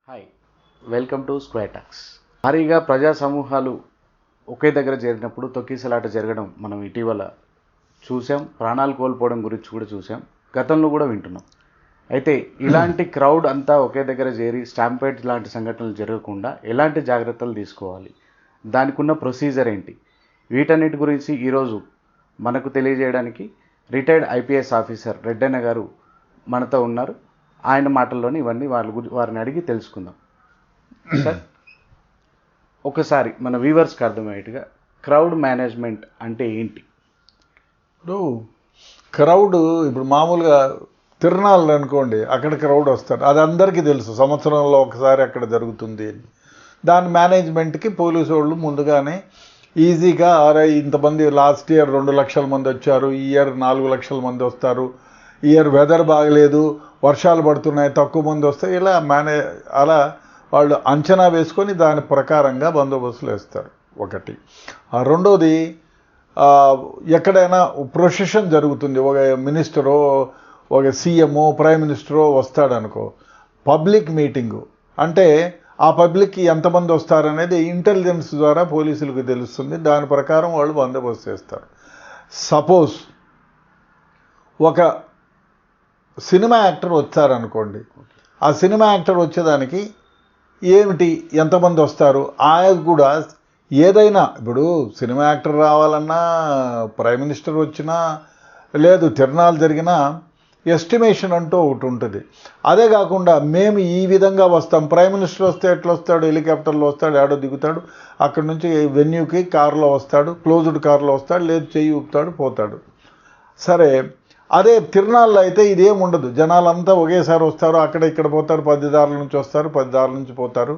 Hi, welcome to square talks. భారీగా ప్రజా సమూహాలు ఒకే దగ్గర చేరినప్పుడు తొక్కిసలాట జరగడం మనం ఇటీవల చూసాం. ప్రాణాలు కోల్పోవడం గురించి కూడా చూసాం, గతంలో కూడా వింటున్నాం. అయితే ఇలాంటి క్రౌడ్ అంతా ఒకే దగ్గర చేరి స్టాంపేడ్ లాంటి సంఘటనలు జరగకుండా ఎలాంటి జాగ్రత్తలు తీసుకోవాలి, దానికి ఉన్న ప్రొసీజర్ ఏంటి, వీటన్నిటి గురించి ఈరోజు మనకు తెలియజేయడానికి రిటైర్డ్ ఐపీఎస్ ఆఫీసర్ రెడ్డన్న గారు మనతో ఉన్నారు. ఆయన మాటల్లోనే ఇవన్నీ వారిని అడిగి తెలుసుకుందాం. సార్, ఒకసారి మన వ్యూవర్స్కి అర్థమయ్యేట్టుగా క్రౌడ్ మేనేజ్మెంట్ అంటే ఏంటి? ఇప్పుడు మామూలుగా తిరణాలు అనుకోండి, అక్కడ క్రౌడ్ వస్తారు, అది అందరికీ తెలుసు, సంవత్సరంలో ఒకసారి అక్కడ జరుగుతుంది అని. దాని మేనేజ్మెంట్కి పోలీసు వాళ్ళు ముందుగానే ఈజీగా ఇంతమంది లాస్ట్ ఇయర్ 2 లక్షల మంది వచ్చారు, ఈ ఇయర్ 4 లక్షల మంది వస్తారు, ఈ ఇయర్ వెదర్ బాగలేదు, వర్షాలు పడుతున్నాయి, తక్కువ మంది వస్తాయి, ఇలా అలా వాళ్ళు అంచనా వేసుకొని దాని ప్రకారంగా బందోబస్తులు వేస్తారు. ఒకటి. రెండోది, ఎక్కడైనా ప్రొసెషన్ జరుగుతుంది, ఒక మినిస్టరో ఒక సీఎంఓ ప్రైమ్ మినిస్టరో వస్తాడనుకో, పబ్లిక్ మీటింగు అంటే ఆ పబ్లిక్కి ఎంతమంది వస్తారనేది ఇంటెలిజెన్స్ ద్వారా పోలీసులకు తెలుస్తుంది. దాని ప్రకారం వాళ్ళు బందోబస్తు చేస్తారు. సపోజ్ ఒక సినిమా యాక్టర్ వచ్చారనుకోండి, ఆ సినిమా యాక్టర్ వచ్చేదానికి ఏమిటి ఎంతమంది వస్తారు ఆయన కూడా ఏదైనా, ఇప్పుడు సినిమా యాక్టర్ రావాలన్నా, ప్రైమ్ మినిస్టర్ వచ్చినా, లేదు తిరణాలు జరిగినా ఎస్టిమేషన్ అంటూ ఒకటి ఉంటుంది. అదే కాకుండా మేము ఈ విధంగా వస్తాం, ప్రైమ్ మినిస్టర్ వస్తే ఎట్లా వస్తాడు, హెలికాప్టర్లో వస్తాడు, ఏడో దిగుతాడు, అక్కడి నుంచి వెన్యూకి కారులో వస్తాడు, క్లోజ్డ్ కారులో వస్తాడు, లేదు చెయ్యి ఊపుతాడు, పోతాడు. సరే, అదే తిరణాల్లో అయితే ఇదేం ఉండదు, జనాలంతా ఒకేసారి వస్తారు, అక్కడ ఇక్కడ పోతారు, 10 దారుల నుంచి వస్తారు, 10 దారుల నుంచి పోతారు.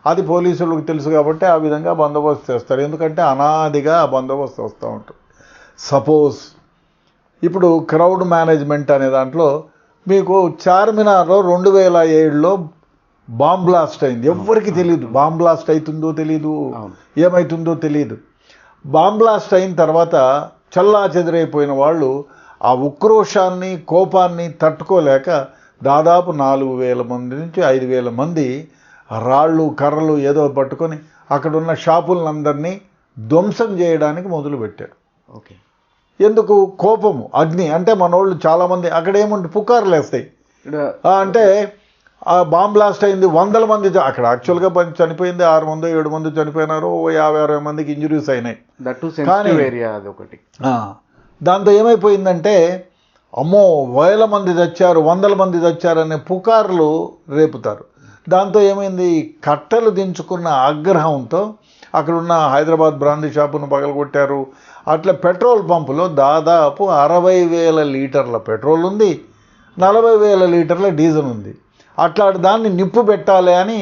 అది పోలీసులకు తెలుసు కాబట్టి ఆ విధంగా బందోబస్తు చేస్తారు, ఎందుకంటే అనాదిగా ఆ బందోబస్తు వస్తూ ఉంటుంది. సపోజ్ ఇప్పుడు క్రౌడ్ మేనేజ్మెంట్ అనే దాంట్లో మీకు చార్మినార్లో 2007లో బాంబ్ బ్లాస్ట్ అయింది. ఎవ్వరికి తెలియదు, బాంబ్ బ్లాస్ట్ అవుతుందో తెలియదు, ఏమవుతుందో తెలియదు. బాంబ్ బ్లాస్ట్ అయిన తర్వాత చల్లా చెదిరైపోయిన వాళ్ళు ఆ ఉక్రోషాన్ని కోపాన్ని తట్టుకోలేక దాదాపు 4,000 మంది నుంచి 5,000 మంది రాళ్ళు కర్రలు ఏదో పట్టుకొని అక్కడున్న షాపులందరినీ ధ్వంసం చేయడానికి మొదలుపెట్టారు. ఓకే. ఎందుకు? కోపము, అగ్ని. అంటే మనోళ్ళు చాలామంది అక్కడ ఏముంటే పుకార్లు వేస్తాయి, అంటే ఆ బాంబ్ బ్లాస్ట్ అయింది, 100 మంది అక్కడ యాక్చువల్గా చనిపోయింది 6 మంది 7 మంది చనిపోయినారు, 50-60 మందికి ఇంజురీస్ అయినాయి. దాంతో ఏమైపోయిందంటే అమ్మో 1000 మంది చచ్చారు, 100 మంది చచ్చారనే పుకార్లు రేపుతారు. దాంతో ఏమైంది, కట్టెలు దించుకున్న ఆగ్రహంతో అక్కడున్న హైదరాబాద్ బ్రాందీ షాపును పగలగొట్టారు. అట్లా పెట్రోల్ పంపులో దాదాపు 60,000 లీటర్ల పెట్రోల్ ఉంది, 40,000 లీటర్ల డీజిల్ ఉంది. అట్లాంటి దాన్ని నిప్పు పెట్టాలి అని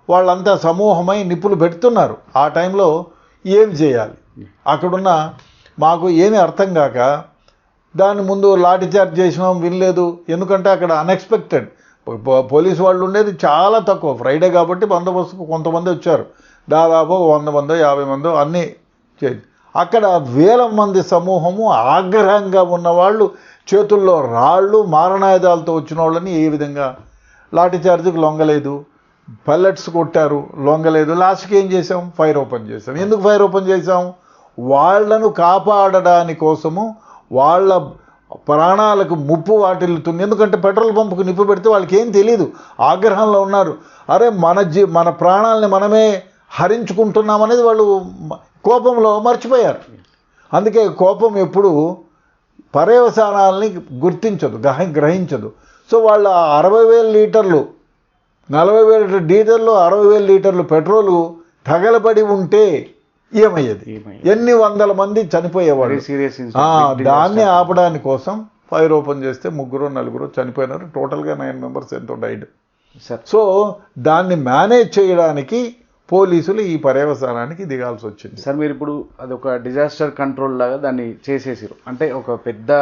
వాళ్ళంతా సమూహమై నిప్పులు పెడుతున్నారు. ఆ టైంలో ఏం చేయాలి, అక్కడున్న మాకు ఏమీ అర్థం కాక దాని ముందు లాఠీ చార్జ్ చేసినాం, వినలేదు. ఎందుకంటే అక్కడ అన్ఎక్స్పెక్టెడ్, పోలీసు వాళ్ళు ఉండేది చాలా తక్కువ, ఫ్రైడే కాబట్టి బందోబస్తుకు కొంతమంది వచ్చారు, దాదాపు 100 మందో 50 మందో అన్నీ చేసి. అక్కడ 1000 మంది సమూహము ఆగ్రహంగా ఉన్నవాళ్ళు చేతుల్లో రాళ్ళు మారణాయుధాలతో వచ్చిన వాళ్ళని ఏ విధంగా లాఠీ చార్జ్కి లొంగలేదు, పల్లెట్స్ కొట్టారు, లొంగలేదు. లాస్ట్కి ఏం చేసాం, ఫైర్ ఓపెన్ చేసాం. ఎందుకు ఫైర్ ఓపెన్ చేసాం? వాళ్లను కాపాడడాని కోసము, వాళ్ళ ప్రాణాలకు ముప్పు వాటిల్లుతుంది. ఎందుకంటే పెట్రోల్ పంపుకు నిప్పు పెడితే వాళ్ళకి ఏం తెలియదు, ఆగ్రహంలో ఉన్నారు. అరే మన ప్రాణాలని మనమే హరించుకుంటున్నామనేది వాళ్ళు కోపంలో మర్చిపోయారు. అందుకే కోపం ఎప్పుడు పర్యవసానాలని గుర్తించదు, గ్రహించదు. సో వాళ్ళ 60,000 లీటర్లు 40,000 డీజిల్లో 60,000 లీటర్లు పెట్రోలు తగలబడి ఉంటే ఏమయ్యేది, ఎన్ని 100 మంది చనిపోయేవాళ్ళు. దాన్ని ఆపడానికి కోసం ఫైర్ ఓపెన్ చేస్తే 3-4 చనిపోయినారు, టోటల్గా 9 మెంబర్స్ ఎంతో డైడ్. సో దాన్ని మేనేజ్ చేయడానికి పోలీసులు ఈ పర్యవసానానికి దిగాల్సి వచ్చింది. సార్, మీరు ఇప్పుడు అదొక డిజాస్టర్ కంట్రోల్ లాగా దాన్ని చేసేసారు, అంటే ఒక పెద్ద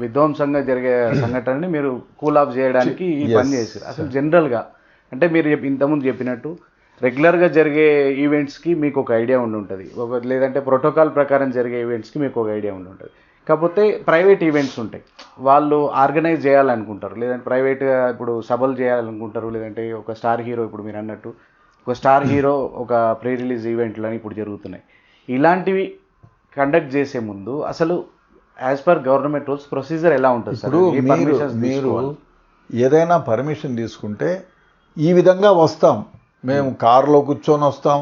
విధ్వంసంగా జరిగే సంఘటనని మీరు కూల్ ఆఫ్ చేయడానికి ఈ పని చేశారు. అసలు జనరల్గా అంటే మీరు ఇంతకుముందు చెప్పినట్టు రెగ్యులర్గా జరిగే ఈవెంట్స్కి మీకు ఒక ఐడియా ఉండి ఉంటుంది, లేదంటే ప్రోటోకాల్ ప్రకారం జరిగే ఈవెంట్స్కి మీకు ఒక ఐడియా ఉండి ఉంటుంది. కాకపోతే ప్రైవేట్ ఈవెంట్స్ ఉంటాయి, వాళ్ళు ఆర్గనైజ్ చేయాలనుకుంటారు, లేదంటే ప్రైవేట్గా ఇప్పుడు సభలు చేయాలనుకుంటారు, లేదంటే ఒక స్టార్ హీరో, ఇప్పుడు మీరు అన్నట్టు ఒక స్టార్ హీరో ఒక ప్రీ రిలీజ్ ఈవెంట్లు అని ఇప్పుడు జరుగుతున్నాయి. ఇలాంటివి కండక్ట్ చేసే ముందు అసలు as per government rules procedure ఎలా ఉంటుంది సార్? ఇప్పుడు మీరు ఏదైనా పర్మిషన్ తీసుకుంటే ఈ విధంగా వస్తాం, మేము కారులో కూర్చొని వస్తాం,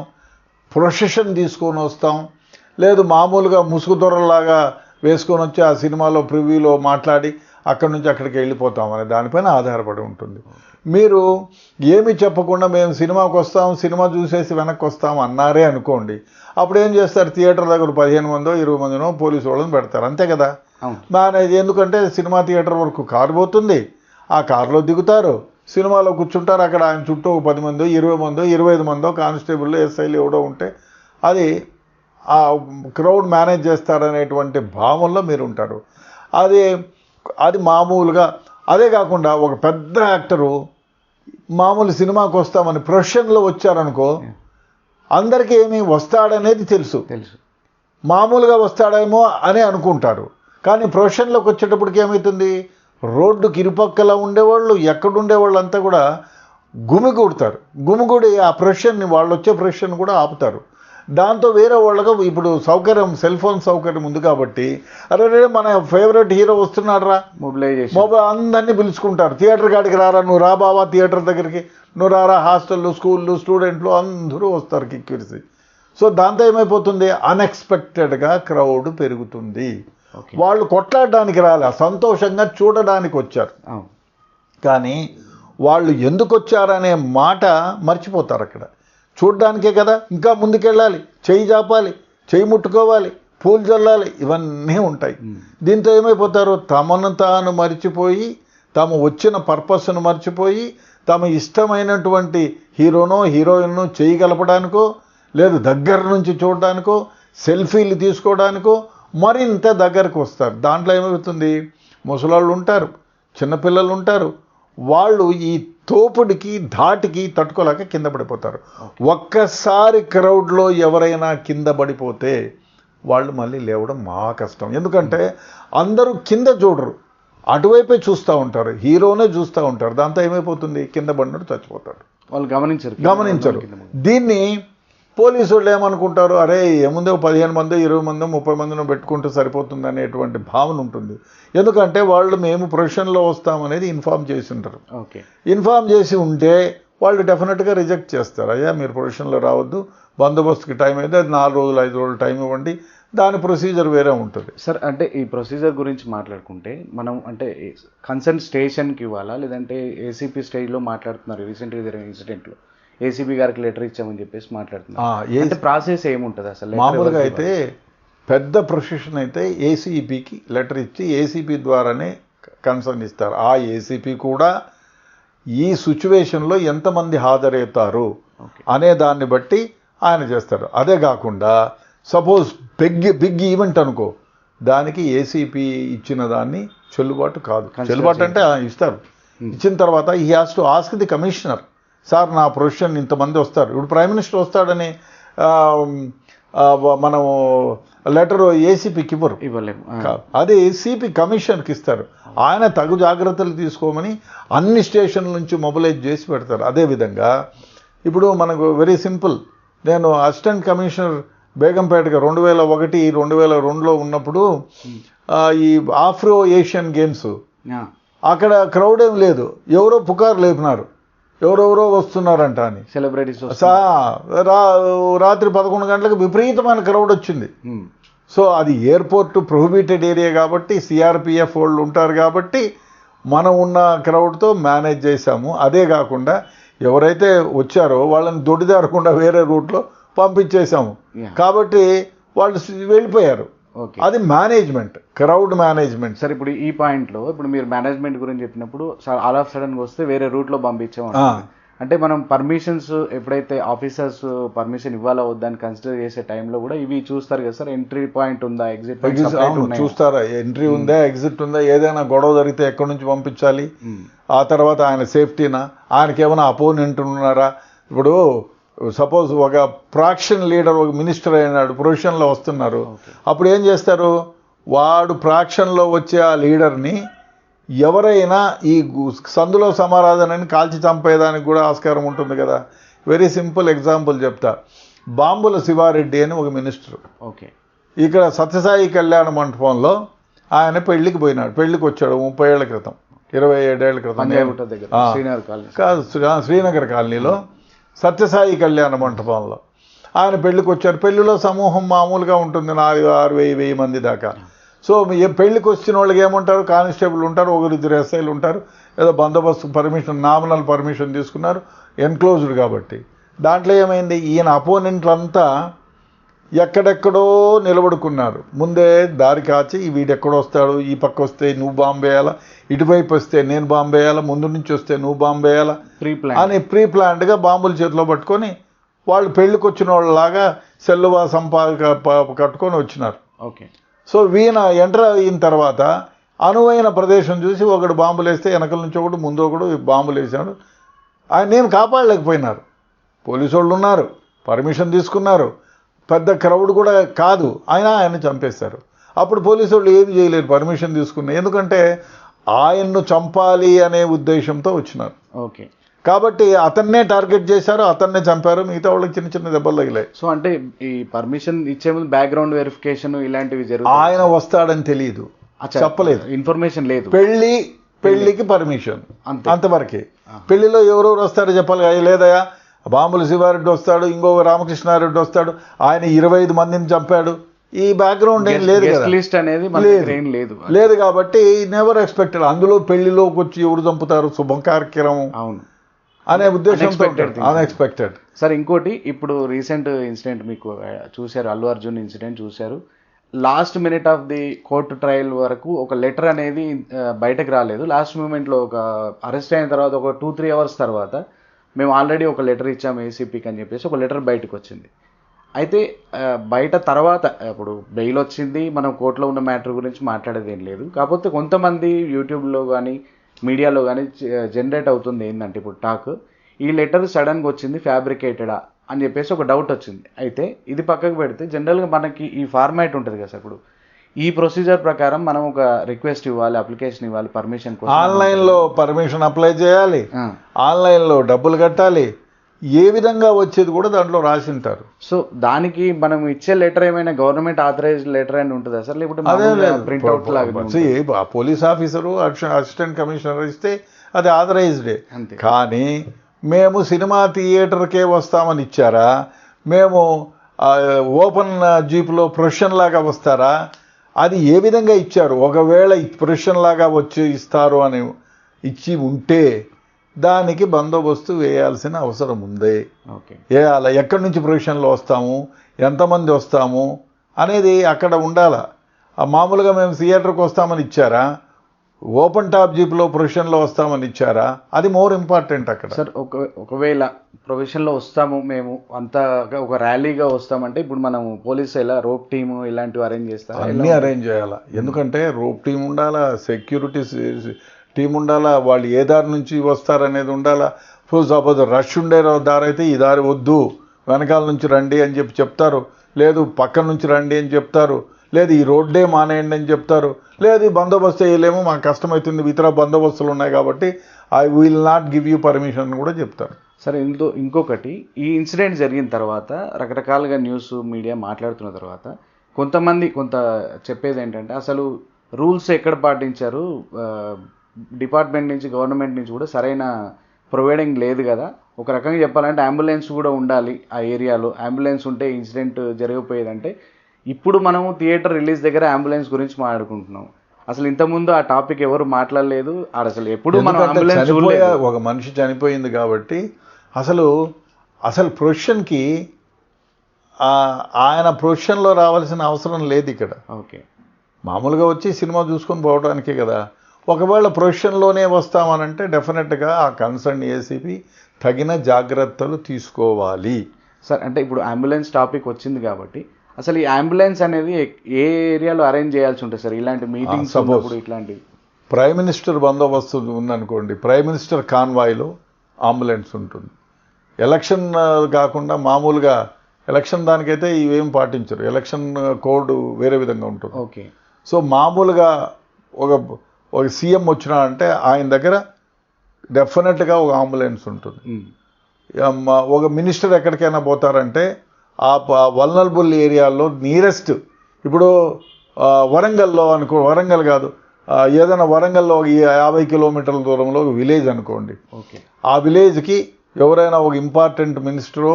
ప్రొసెషన్ తీసుకొని వస్తాం, లేదు మామూలుగా ముసుగు దొరలాగా వేసుకొని వచ్చి ఆ సినిమాలో ప్రివ్యూలో మాట్లాడి అక్కడి నుంచి అక్కడికి వెళ్ళిపోతాం అనే దానిపైన ఆధారపడి ఉంటుంది. మీరు ఏమి చెప్పకుండా మేము సినిమాకి వస్తాం, సినిమా చూసేసి వెనక్కి వస్తాం అన్నారే అనుకోండి, అప్పుడు ఏం చేస్తారు, థియేటర్ దగ్గర 15 మందో 20 మందినో పోలీసు వాళ్ళని పెడతారు, అంతే కదా. మేనేజ్, ఎందుకంటే సినిమా థియేటర్ వరకు కారు పోతుంది, ఆ కారులో దిగుతారు, సినిమాలో కూర్చుంటారు, అక్కడ ఆయన చుట్టూ 10 మందో 20 మందో 25 మందో కానిస్టేబుల్ ఎస్ఐలు ఎవడో ఉంటే అది ఆ క్రౌడ్ మేనేజ్ చేస్తారనేటువంటి భావంలో మీరు ఉంటారు. అది మామూలుగా. అదే కాకుండా ఒక పెద్ద యాక్టరు మామూలు సినిమాకి వస్తామని ప్రొఫెషన్లో వచ్చారనుకో, అందరికీ ఏమి వస్తాడనేది తెలుసు, మామూలుగా వస్తాడేమో అని అనుకుంటారు. కానీ ప్రొఫెషన్లోకి వచ్చేటప్పటికి ఏమవుతుంది, రోడ్డుకి ఇరుపక్కల ఉండేవాళ్ళు, ఎక్కడుండేవాళ్ళు అంతా కూడా గుమిగూడతారు. గుమిగూడి ఆ ప్రొఫెషన్ని, వాళ్ళు వచ్చే ప్రొఫెషన్ కూడా ఆపుతారు. దాంతో వేరే వాళ్ళకు ఇప్పుడు సౌకర్యం, సెల్ ఫోన్ సౌకర్యం ఉంది కాబట్టి, అరే మన ఫేవరెట్ హీరో వస్తున్నాడు రా, మొబైల్ అందరినీ పిలుచుకుంటారు, థియేటర్ కాడికి రారా, నువ్వు రా బావా థియేటర్ దగ్గరికి, నువ్వు రారా, హాస్టళ్ళు, స్కూళ్ళు, స్టూడెంట్లు అందరూ వస్తారు కిక్కిరిసి. సో దాంతో ఏమైపోతుంది, అన్ఎక్స్పెక్టెడ్గా క్రౌడ్ పెరుగుతుంది. వాళ్ళు కొట్లాడడానికి రాలే, సంతోషంగా చూడడానికి వచ్చారు. కానీ వాళ్ళు ఎందుకు వచ్చారనే మాట మర్చిపోతారు. అక్కడ చూడ్డానికే కదా, ఇంకా ముందుకెళ్ళాలి, చెయ్యి చాపాలి, చెయ్యి ముట్టుకోవాలి, పూలు చల్లాలి, ఇవన్నీ ఉంటాయి. దీంతో ఏమైపోతారు, తమను తాను మర్చిపోయి, తాము వచ్చిన పర్పస్ను మర్చిపోయి, తమ ఇష్టమైనటువంటి హీరోనో హీరోయిన్ను చేయగలపడానికో, లేదు దగ్గర నుంచి చూడడానికో, సెల్ఫీలు తీసుకోవడానికో మరింత దగ్గరకు వస్తారు. దాంట్లో ఏమవుతుంది, ముసలాళ్ళు ఉంటారు, చిన్నపిల్లలు ఉంటారు, వాళ్ళు ఈ తోపుడికి ధాటికి తట్టుకోలేక కింద పడిపోతారు. ఒక్కసారి క్రౌడ్లో ఎవరైనా కింద పడిపోతే వాళ్ళు మళ్ళీ లేవడం మహా కష్టం. ఎందుకంటే అందరూ కింద చూడరు, అటువైపే చూస్తూ ఉంటారు, హీరోనే చూస్తూ ఉంటారు. దాంతో ఏమైపోతుంది, కింద పడినట్టు చచ్చిపోతాడు. వాళ్ళు గమనించరు. దీన్ని పోలీసు వాళ్ళు ఏమనుకుంటారు, అరే ఏముందో 15 మందో 20 మందో 30 మందినో పెట్టుకుంటూ సరిపోతుంది అనేటువంటి భావన ఉంటుంది. ఎందుకంటే వాళ్ళు మేము ప్రొఫెషన్లో వస్తామనేది ఇన్ఫామ్ చేసి ఉంటారు. ఇన్ఫామ్ చేసి ఉంటే వాళ్ళు డెఫినెట్గా రిజెక్ట్ చేస్తారు. అయ్యా మీరు ప్రొఫెషన్లో రావద్దు, బందోబస్తుకి టైం అయితే 4 రోజులు 5 రోజులు టైం ఇవ్వండి, దాని ప్రొసీజర్ వేరే ఉంటుంది. సార్ అంటే ఈ ప్రొసీజర్ గురించి మాట్లాడుకుంటే మనం అంటే కన్సర్న్ స్టేషన్కి ఇవ్వాలా, లేదంటే ఏసీపీ స్టేజ్లో మాట్లాడుతున్నారు, రీసెంట్గా జరిగిన ఇన్సిడెంట్లో ఏసీబీ గారికి లెటర్ ఇచ్చామని చెప్పేసి మాట్లాడుతున్నారు. అంటే ప్రాసెస్ ఏముంటుంది అసలు? మామూలుగా అయితే పెద్ద ప్రొసెషన్ అయితే ఏసీపీకి లెటర్ ఇచ్చి ఏసీపీ ద్వారానే కన్సర్న్ ఇస్తారు. ఆ ఏసీపీ కూడా ఈ సిచ్యువేషన్లో ఎంతమంది హాజరవుతారు అనే దాన్ని బట్టి ఆయన చేస్తారు. అదే కాకుండా సపోజ్ బిగ్ ఈవెంట్ అనుకో, దానికి ఏసీపీ ఇచ్చిన దాన్ని చెల్లుబాటు కాదు. చెల్లుబాటు అంటే ఇస్తారు, ఇచ్చిన తర్వాత he has to ask the commissioner, sir నా ప్రొఫెషన్ ఇంతమంది వస్తారు. ఇప్పుడు ప్రైమ్ మినిస్టర్ వస్తాడని మనం లెటర్ ఏసీపీకి ఇవ్వలేము, అదే ఏసీపీ కమిషనర్కి ఇస్తారు. ఆయన తగు జాగ్రత్తలు తీసుకోమని అన్ని స్టేషన్ల నుంచి మొబిలైజ్ చేసి పెడతారు. అదేవిధంగా ఇప్పుడు మనకు వెరీ సింపుల్, నేను అసిస్టెంట్ కమిషనర్ బేగంపేటగా 2001 2002లో ఉన్నప్పుడు ఈ ఆఫ్రో ఏషియన్ గేమ్స్, అక్కడ క్రౌడ్ ఏం లేదు, ఎవరో పుకారు లేపినారు, ఎవరెవరో వస్తున్నారంట అని. సెలబ్రిటీస్ రాత్రి 11 గంటలకు విపరీతమైన క్రౌడ్ వచ్చింది. సో అది ఎయిర్పోర్ట్ ప్రొహిబిటెడ్ ఏరియా కాబట్టి, సిఆర్పిఎఫ్ వాళ్ళు ఉంటారు కాబట్టి మనం ఉన్న క్రౌడ్తో మేనేజ్ చేశాము. అదే కాకుండా ఎవరైతే వచ్చారో వాళ్ళని దొడ్డిదారకుండా వేరే రూట్లో పంపించేశాము కాబట్టి వాళ్ళు వెళ్ళిపోయారు. అది మేనేజ్మెంట్, క్రౌడ్ మేనేజ్మెంట్. సార్ ఇప్పుడు ఈ పాయింట్లో ఇప్పుడు మీరు మేనేజ్మెంట్ గురించి చెప్పినప్పుడు ఆల్ ఆఫ్ సడన్గా వస్తే వేరే రూట్లో పంపించాము అంటే మనం పర్మిషన్స్ ఎప్పుడైతే ఆఫీసర్స్ పర్మిషన్ ఇవ్వాలా వద్దని కన్సిడర్ చేసే టైంలో కూడా ఇవి చూస్తారు కదా సార్, ఎంట్రీ పాయింట్ ఉందా, ఎగ్జిట్ చూస్తారా, ఎంట్రీ ఉందా, ఎగ్జిట్ ఉందా, ఏదైనా గొడవ జరిగితే ఎక్కడి నుంచి పంపించాలి, ఆ తర్వాత ఆయన సేఫ్టీనా, ఆయనకి ఏమైనా అపోనెంట్ ఉన్నారా. ఇప్పుడు సపోజ్ ఒక ప్రాక్షన్ లీడర్, ఒక మినిస్టర్ అయినాడు, ప్రొఫెషన్లో వస్తున్నారు, అప్పుడు ఏం చేస్తారు, వాడు ప్రాక్షన్లో వచ్చే ఆ లీడర్ని ఎవరైనా ఈ సందులో సమారాధనని కాల్చి చంపేదానికి కూడా ఆస్కారం ఉంటుంది కదా. వెరీ సింపుల్ ఎగ్జాంపుల్ చెప్తా. బాంబుల శివారెడ్డి అని ఒక మినిస్టర్ ఓకే ఇక్కడ సత్యసాయి కళ్యాణ మంటపంలో ఆయన పెళ్లికి పోయినాడు. పెళ్లికి వచ్చాడు 30 ఏళ్ల క్రితం, 27 ఏళ్ల క్రితం. కాదు, శ్రీనగర్ కాలనీలో సత్యసాయి కళ్యాణ మంటపంలో ఆయన పెళ్లికి వచ్చారు. పెళ్లిలో సమూహం మామూలుగా ఉంటుంది, 4,000-6,000 మంది దాకా. సో పెళ్లికి వచ్చిన వాళ్ళకి ఏముంటారు, కానిస్టేబుల్ ఉంటారు, 1-2 ఎస్ఐలు ఉంటారు. ఏదో బందోబస్తు పర్మిషన్, నామినల్ పర్మిషన్ తీసుకున్నారు, ఎన్క్లోజ్డ్ కాబట్టి. దాంట్లో ఏమైంది, ఈయన అపోనెంట్లంతా ఎక్కడెక్కడో నిలబడుకున్నారు. ముందే దారి కాచి వీడెక్కడో వస్తాడు, ఈ పక్క వస్తే నువ్వు బాంబు వేయాలా, ఇటువైపు వస్తే నేను బాంబు వేయాలా, ముందు నుంచి వస్తే నువ్వు బాంబు వేయాలా అని ప్రీ ప్లాన్డ్గా బాంబులు చేతిలో పట్టుకొని వాళ్ళు పెళ్లికి వచ్చిన వాళ్ళలాగా సెల్లువా కట్టుకొని వచ్చినారు. ఓకే. సో వీణ ఎంటర్ అయిన తర్వాత అనువైన ప్రదేశం చూసి ఒకడు బాంబులు వేస్తే వెనకల నుంచి ఒకడు ముందు ఒకడు బాంబులు వేసాడు. ఆయన నేను కాపాడలేకపోయినారు. పోలీసు వాళ్ళు ఉన్నారు, పర్మిషన్ తీసుకున్నారు, పెద్ద క్రౌడ్ కూడా కాదు, ఆయన చంపేశారు. అప్పుడు పోలీసు వాళ్ళు ఏమి చేయలేరు, పర్మిషన్ తీసుకున్నారు. ఎందుకంటే ఆయన్ను చంపాలి అనే ఉద్దేశంతో వచ్చినారు. ఓకే. కాబట్టి అతన్నే టార్గెట్ చేశారు, అతన్నే చంపారు, మిగతా వాళ్ళకి చిన్న చిన్న దెబ్బలు తగిలాయి. సో అంటే ఈ పర్మిషన్ ఇచ్చే ముందు బ్యాక్గ్రౌండ్ వెరిఫికేషన్ ఇలాంటివి జరుగుతాయి. ఆయన వస్తాడని తెలియదు, చెప్పలేదు, ఇన్ఫర్మేషన్ లేదు. పెళ్లికి పర్మిషన్ అంతవరకే. పెళ్లిలో ఎవరెవరు వస్తారో చెప్పాలి. లేదయా బాంబుల శివారెడ్డి వస్తాడు, ఇంకొక రామకృష్ణారెడ్డి వస్తాడు, ఆయన 25 మందిని చంపాడు, ఈ బ్యాక్గ్రౌండ్ ఏం లేదు కదా, లిస్ట్ అనేది లేదు. కాబట్టి నెవర్ ఎక్స్పెక్టెడ్. అందులో పెళ్లిలోకి వచ్చి ఎవరు చంపుతారు, శుభ కార్యక్రమం అవును అనే ఉద్దేశంతో అన్ఎక్స్పెక్టెడ్. సార్ ఇంకోటి, ఇప్పుడు రీసెంట్ ఇన్సిడెంట్ మీకు చూశారు, అల్లు అర్జున్ ఇన్సిడెంట్ చూశారు. Last minute of the court trial వరకు ఒక లెటర్ అనేది బయటకు రాలేదు. లాస్ట్ మూమెంట్లో ఒక అరెస్ట్ అయిన తర్వాత ఒక 2-3 అవర్స్ తర్వాత మేము ఆల్రెడీ ఒక లెటర్ ఇచ్చాము ఏసీపీకి అని చెప్పేసి ఒక లెటర్ బయటకు వచ్చింది. అయితే బయట తర్వాత ఇప్పుడు బెయిల్ వచ్చింది, మనం కోర్టులో ఉన్న మ్యాటర్ గురించి మాట్లాడేది ఏం లేదు. కాకపోతే కొంతమంది యూట్యూబ్లో కానీ మీడియాలో కానీ జనరేట్ అవుతుంది ఏంటంటే ఇప్పుడు టాక్, ఈ లెటర్ సడన్గా వచ్చింది ఫ్యాబ్రికేటెడా అని చెప్పేసి ఒక డౌట్ వచ్చింది. అయితే ఇది పక్కకు పెడితే జనరల్గా మనకి ఈ ఫార్మాట్ ఉంటుంది కదా సార్, ఇప్పుడు ఈ ప్రొసీజర్ ప్రకారం మనం ఒక రిక్వెస్ట్ ఇవ్వాలి, అప్లికేషన్ ఇవ్వాలి, పర్మిషన్ కోసం ఆన్లైన్లో పర్మిషన్ అప్లై చేయాలి, ఆన్లైన్లో డబ్బులు కట్టాలి, ఏ విధంగా వచ్చేది కూడా దాంట్లో రాసి ఉంటారు. సో దానికి మనం ఇచ్చే లెటర్ ఏమైనా గవర్నమెంట్ ఆథరైజ్డ్ లెటర్ అని ఉంటుందా సార్, లేకపోతే ప్రింట్అవుట్ లాగా పోలీస్ ఆఫీసరు అసిస్టెంట్ కమిషనర్ ఇస్తే అది ఆథరైజ్డే. కానీ మేము సినిమా థియేటర్కే వస్తామని ఇచ్చారా, మేము ఓపెన్ జీప్లో ప్రొఫెషన్ లాగా వస్తారా, అది ఏ విధంగా ఇచ్చారు? ఒకవేళ ప్రొఫెషన్ లాగా వచ్చి ఇస్తారు అని ఇచ్చి ఉంటే దానికి బందోబస్తు వేయాల్సిన అవసరం ఉంది. వేయాలి. ఎక్కడి నుంచి ప్రొఫెషన్లో వస్తాము, ఎంతమంది వస్తాము అనేది అక్కడ ఉండాలా. మామూలుగా మేము థియేటర్కి వస్తామని ఇచ్చారా, ఓపెన్ టాప్ జీప్లో ప్రొఫెషన్లో వస్తామని ఇచ్చారా, అది మోర్ ఇంపార్టెంట్ అక్కడ. సార్ ఒకవేళ ప్రొఫెషన్లో వస్తాము మేము అంతా ఒక ర్యాలీగా వస్తామంటే ఇప్పుడు మనం పోలీసు ఇలా రోప్ టీము ఇలాంటివి అరేంజ్ చేస్తాం, అన్నీ అరేంజ్ చేయాలా. ఎందుకంటే రోప్ టీం ఉండాలా, సెక్యూరిటీ టీం ఉండాలా, వాళ్ళు ఏ దారి నుంచి వస్తారనేది ఉండాలా. సపోజ్ రష్ ఉండే దారి అయితే ఈ దారి వద్దు, వెనకాల నుంచి రండి అని చెప్తారు, లేదు పక్క నుంచి రండి అని చెప్తారు, లేదు ఈ రోడ్డే మానేయండి అని చెప్తారు, లేదు ఈ బందోబస్తు వేయలేము మాకు కష్టమవుతుంది, ఇతర బందోబస్తులు ఉన్నాయి కాబట్టి I will not give you permission కూడా చెప్తారు. సరే ఇంకొకటి, ఈ ఇన్సిడెంట్ జరిగిన తర్వాత రకరకాలుగా న్యూస్ మీడియా మాట్లాడుతున్న తర్వాత కొంతమంది చెప్పేది ఏంటంటే అసలు రూల్స్ ఎక్కడ పాటించారు, డిపార్ట్మెంట్ నుంచి గవర్నమెంట్ నుంచి కూడా సరైన ప్రొవైడింగ్ లేదు కదా. ఒక రకంగా చెప్పాలంటే అంబులెన్స్ కూడా ఉండాలి ఆ ఏరియాలో, అంబులెన్స్ ఉంటే ఇన్సిడెంట్ జరిగిపోయేదంటే. ఇప్పుడు మనము థియేటర్ రిలీజ్ దగ్గర అంబులెన్స్ గురించి మాట్లాడుకుంటున్నాం, అసలు ఇంతకుముందు ఆ టాపిక్ ఎవరు మాట్లాడలేదు. అసలు ఎప్పుడు మనం అంబులెన్స్ ఒక మనిషి చనిపోయింది కాబట్టి అసలు ప్రొఫెషన్కి ఆయన ప్రొఫెషన్లో రావాల్సిన అవసరం లేదు ఇక్కడ. ఓకే, మామూలుగా వచ్చి సినిమా చూసుకొని పోవడానికే కదా. ఒకవేళ ప్రొఫెషన్లోనే వస్తామనంటే డెఫినెట్గా ఆ కన్సర్న్ ఏసీపీ తగిన జాగ్రత్తలు తీసుకోవాలి. సార్ అంటే ఇప్పుడు అంబులెన్స్ టాపిక్ వచ్చింది కాబట్టి అసలు ఈ అంబులెన్స్ అనేది ఏ ఏరియాలో అరేంజ్ చేయాల్సి ఉంటుంది సార్ ఇలాంటి మీటింగ్స్ అప్పుడు? ఇట్లాంటివి ప్రైమ్ మినిస్టర్ బందోబస్తు ఉందనుకోండి, ప్రైమ్ మినిస్టర్ కాన్వాయ్లో అంబులెన్స్ ఉంటుంది. ఎలక్షన్ కాకుండా మామూలుగా ఎలక్షన్ దానికైతే ఇవేం పాటించరు, ఎలక్షన్ కోడ్ వేరే విధంగా ఉంటుంది. ఓకే, సో మామూలుగా ఒక ఒక సీఎం వచ్చినా అంటే ఆయన దగ్గర డెఫినెట్గా ఒక అంబులెన్స్ ఉంటుంది. ఒక మినిస్టర్ ఎక్కడికైనా పోతారంటే ఆ వల్నరబుల్ ఏరియాల్లో నియరెస్ట్, ఇప్పుడు వరంగల్లో అనుకో, వరంగల్ కాదు, ఏదైనా వరంగల్లో ఒక 50 కిలోమీటర్ల దూరంలో ఒక విలేజ్ అనుకోండి. ఓకే. ఆ విలేజ్కి ఎవరైనా ఒక ఇంపార్టెంట్ మినిస్టరో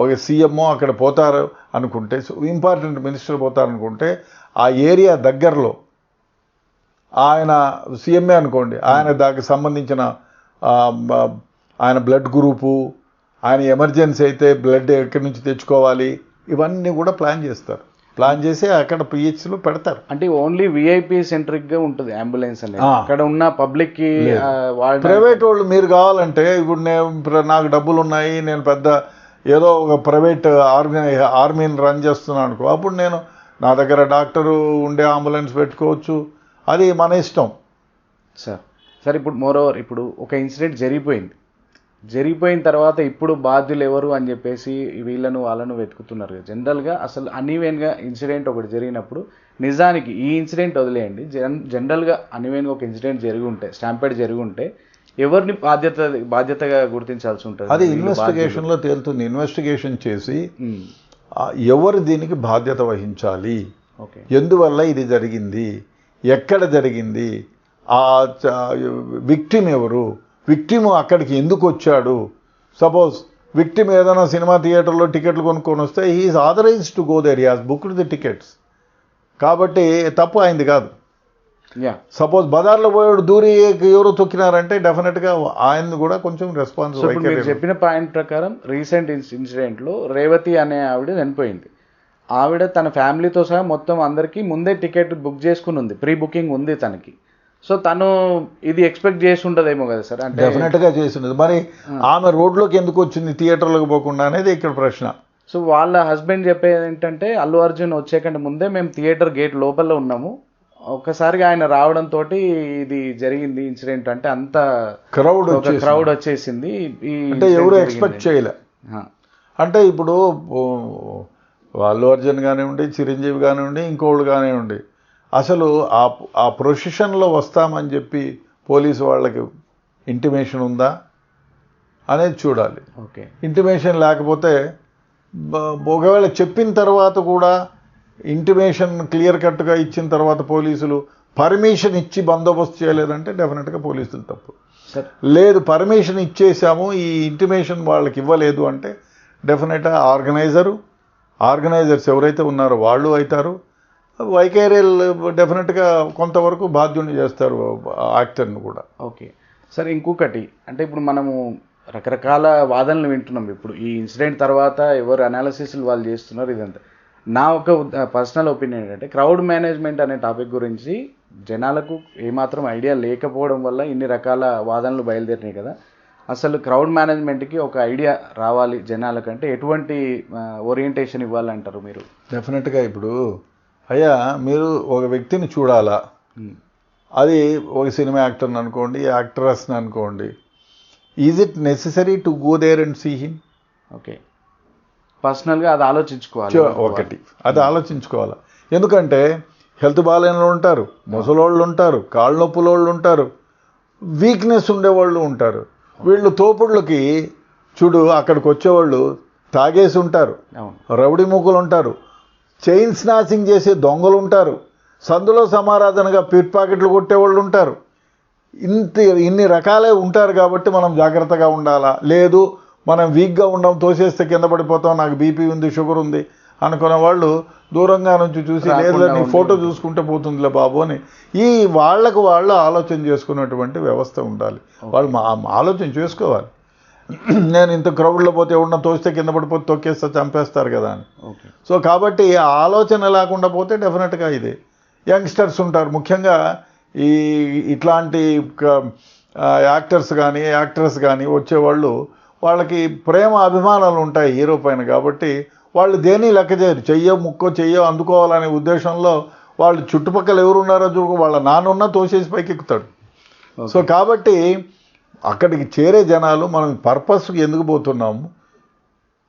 ఒక సీఎంఓ అక్కడ పోతారు అనుకుంటే, ఇంపార్టెంట్ మినిస్టర్ పోతారనుకుంటే ఆ ఏరియా దగ్గరలో ఆయన సీఎంఏ అనుకోండి, ఆయన దానికి సంబంధించిన ఆయన బ్లడ్ గ్రూపు, ఆయన ఎమర్జెన్సీ అయితే బ్లడ్ ఎక్కడి నుంచి తెచ్చుకోవాలి, ఇవన్నీ కూడా ప్లాన్ చేస్తారు. ప్లాన్ చేసి అక్కడ పిహెచ్లో పెడతారు. అంటే ఓన్లీ విఐపి సెంట్రిక్ గా ఉంటుంది అంబులెన్స్ అనేది. అక్కడ ఉన్న పబ్లిక్ కి ప్రైవేట్ వాళ్ళు మీరు కావాలంటే, ఇప్పుడు నాకు డబ్బులు ఉన్నాయి, నేను పెద్ద ఏదో ఒక ప్రైవేట్ ఆర్మీని రన్ చేస్తున్నాను అనుకో, అప్పుడు నేను నా దగ్గర డాక్టరు ఉండే అంబులెన్స్ పెట్టుకోవచ్చు. అది మన ఇష్టం. సార్ ఇప్పుడు మోరోవర్ ఇప్పుడు ఒక ఇన్సిడెంట్ జరిగిపోయిన తర్వాత ఇప్పుడు బాధ్యులు ఎవరు అని చెప్పేసి వీళ్ళను వాళ్ళను వెతుకుతున్నారు కదా. జనరల్గా అసలు అన్ఈవెన్గా ఇన్సిడెంట్ ఒకటి జరిగినప్పుడు నిజానికి ఈ ఇన్సిడెంట్ వదిలేయండి, జనరల్గా అన్ఈవెన్గా ఒక ఇన్సిడెంట్ జరిగి ఉంటే, స్టాంపేడ్ జరిగి ఉంటే ఎవరిని బాధ్యతగా గుర్తించాల్సి ఉంటుంది? అది ఇన్వెస్టిగేషన్లో తేలుతుంది. ఇన్వెస్టిగేషన్ చేసి ఎవరు దీనికి బాధ్యత వహించాలి, ఎందువల్ల ఇది జరిగింది, ఎక్కడ జరిగింది, ఆ విక్టిమ్ ఎవరు, విక్టిమ్ అక్కడికి ఎందుకు వచ్చాడు. సపోజ్ విక్టిమ్ ఏదైనా సినిమా థియేటర్లో టికెట్లు కొనుక్కొని వస్తే he's authorized to go there, he has booked the tickets. కాబట్టి తప్పు అయింది కాదు. సపోజ్ బజార్లో పోయాడు దూరి ఎవరో తొక్కినారంటే డెఫినెట్గా ఆయన్ని కూడా కొంచెం రెస్పాన్సిబుల్. మీరు చెప్పిన పాయింట్ ప్రకారం రీసెంట్ ఇన్సిడెంట్లో రేవతి అనే ఆవిడ చనిపోయింది. ఆవిడ తన ఫ్యామిలీతో సహా మొత్తం అందరికీ ముందే టికెట్ బుక్ చేసుకుని ఉంది, ప్రీ బుకింగ్ ఉంది తనకి. సో తను ఇది ఎక్స్పెక్ట్ చేసి ఉండదేమో కదా సార్? అంటే డెఫినెట్గా చేసి ఉండదు. మరి ఆమె రోడ్లోకి ఎందుకు వచ్చింది థియేటర్లోకి పోకుండా అనేది ఇక్కడ ప్రశ్న. సో వాళ్ళ హస్బెండ్ చెప్పేది ఏంటంటే, అల్లు అర్జున్ వచ్చేకంటే ముందే మేము థియేటర్ గేట్ లోపల ఉన్నాము, ఒక్కసారిగా ఆయన రావడంతో ఇది జరిగింది ఇన్సిడెంట్. అంటే అంత క్రౌడ్ వచ్చేసింది, అంటే ఎవరు ఎక్స్పెక్ట్ చేయలే. అంటే ఇప్పుడు అల్లు అర్జున్ కానివ్వండి, చిరంజీవి కానివ్వండి, ఇంకోళ్ళు కానివ్వండి, అసలు ఆ ప్రొసెషన్లో వస్తామని చెప్పి పోలీసు వాళ్ళకి ఇంటిమేషన్ ఉందా అనేది చూడాలి. ఓకే. ఇంటిమేషన్ లేకపోతే, ఒకవేళ చెప్పిన తర్వాత కూడా ఇంటిమేషన్ క్లియర్ కట్గా ఇచ్చిన తర్వాత పోలీసులు పర్మిషన్ ఇచ్చి బందోబస్తు చేయలేదంటే డెఫినెట్గా పోలీసులు తప్పు. లేదు పర్మిషన్ ఇచ్చేసాము, ఈ ఇంటిమేషన్ వాళ్ళకి ఇవ్వలేదు అంటే డెఫినెట్గా ఆర్గనైజర్స్ ఎవరైతే ఉన్నారో వాళ్ళు అవుతారు. వైకేరియల్ డెఫినెట్గా కొంతవరకు బాధ్యుని చేస్తారు యాక్టర్ని కూడా. ఓకే సార్, ఇంకొకటి అంటే ఇప్పుడు మనము రకరకాల వాదనలు వింటున్నాం. ఇప్పుడు ఈ ఇన్సిడెంట్ తర్వాత ఎవరు అనాలిసిస్లు వాళ్ళు చేస్తున్నారు ఇదంతా. నా ఒక పర్సనల్ ఒపీనియన్ ఏంటంటే, క్రౌడ్ మేనేజ్మెంట్ అనే టాపిక్ గురించి జనాలకు ఏమాత్రం ఐడియా లేకపోవడం వల్ల ఇన్ని రకాల వాదనలు బయలుదేరినాయి కదా. అసలు క్రౌడ్ మేనేజ్మెంట్కి ఒక ఐడియా రావాలి జనాలకంటే ఎటువంటి ఓరియంటేషన్ ఇవ్వాలంటారు మీరు? డెఫినెట్గా ఇప్పుడు అయ్యా మీరు ఒక వ్యక్తిని చూడాలా, అది ఒక సినిమా యాక్టర్ని అనుకోండి, యాక్ట్రెస్ని అనుకోండి, is it necessary to go there and see him? Okay, పర్సనల్గా అది ఆలోచించుకోవాలి. ఒకటి అది ఆలోచించుకోవాలి. ఎందుకంటే హెల్త్ బాగాలేని ఉంటారు, ముసలోళ్ళు ఉంటారు, కాళ్ళ నొప్పులోళ్ళు ఉంటారు, వీక్నెస్ ఉండేవాళ్ళు ఉంటారు. వీళ్ళు తోపుళ్ళకి చూడు అక్కడికి వచ్చేవాళ్ళు తాగేసి ఉంటారు, రౌడీ మూకులు ఉంటారు, చైన్ స్నాచింగ్ చేసే దొంగలు ఉంటారు, సందులో సమారాధనగా పిట్ పాకెట్లు కొట్టేవాళ్ళు ఉంటారు. ఇన్ని రకాలే ఉంటారు. కాబట్టి మనం జాగ్రత్తగా ఉండాలా. లేదు మనం వీక్గా ఉండం, తోసేస్తే కింద పడిపోతాం, నాకు బీపీ ఉంది, షుగర్ ఉంది అనుకునే వాళ్ళు దూరంగా నుంచి చూసి లేదా నీ ఫోటో చూసుకుంటే పోతుందిలే బాబు అని ఈ వాళ్ళు ఆలోచన చేసుకున్నటువంటి వ్యవస్థ ఉండాలి. వాళ్ళు ఆలోచన చేసుకోవాలి. నేను ఇంత క్రౌడ్లో పోతే ఎవడన్నా తోస్తే కింద పడిపోతే తొక్కేస్తే చంపేస్తారు కదా అని. సో కాబట్టి ఆ ఆలోచన లేకుండా పోతే డెఫినెట్గా ఇది యంగ్స్టర్స్ ఉంటారు. ముఖ్యంగా ఇట్లాంటి యాక్టర్స్ కానీ యాక్ట్రెస్ కానీ వచ్చేవాళ్ళు, వాళ్ళకి ప్రేమ అభిమానాలు ఉంటాయి హీరో పైన. కాబట్టి వాళ్ళు దేని లెక్క చేయరు, చెయ్యో అందుకోవాలనే ఉద్దేశంలో వాళ్ళు చుట్టుపక్కల ఎవరున్నారో చూడ వాళ్ళ నాన్నున్నా తోసేసి పైకి ఎక్కుతాడు. సో కాబట్టి అక్కడికి చేరే జనాలు మనం పర్పస్కి ఎందుకు పోతున్నాము,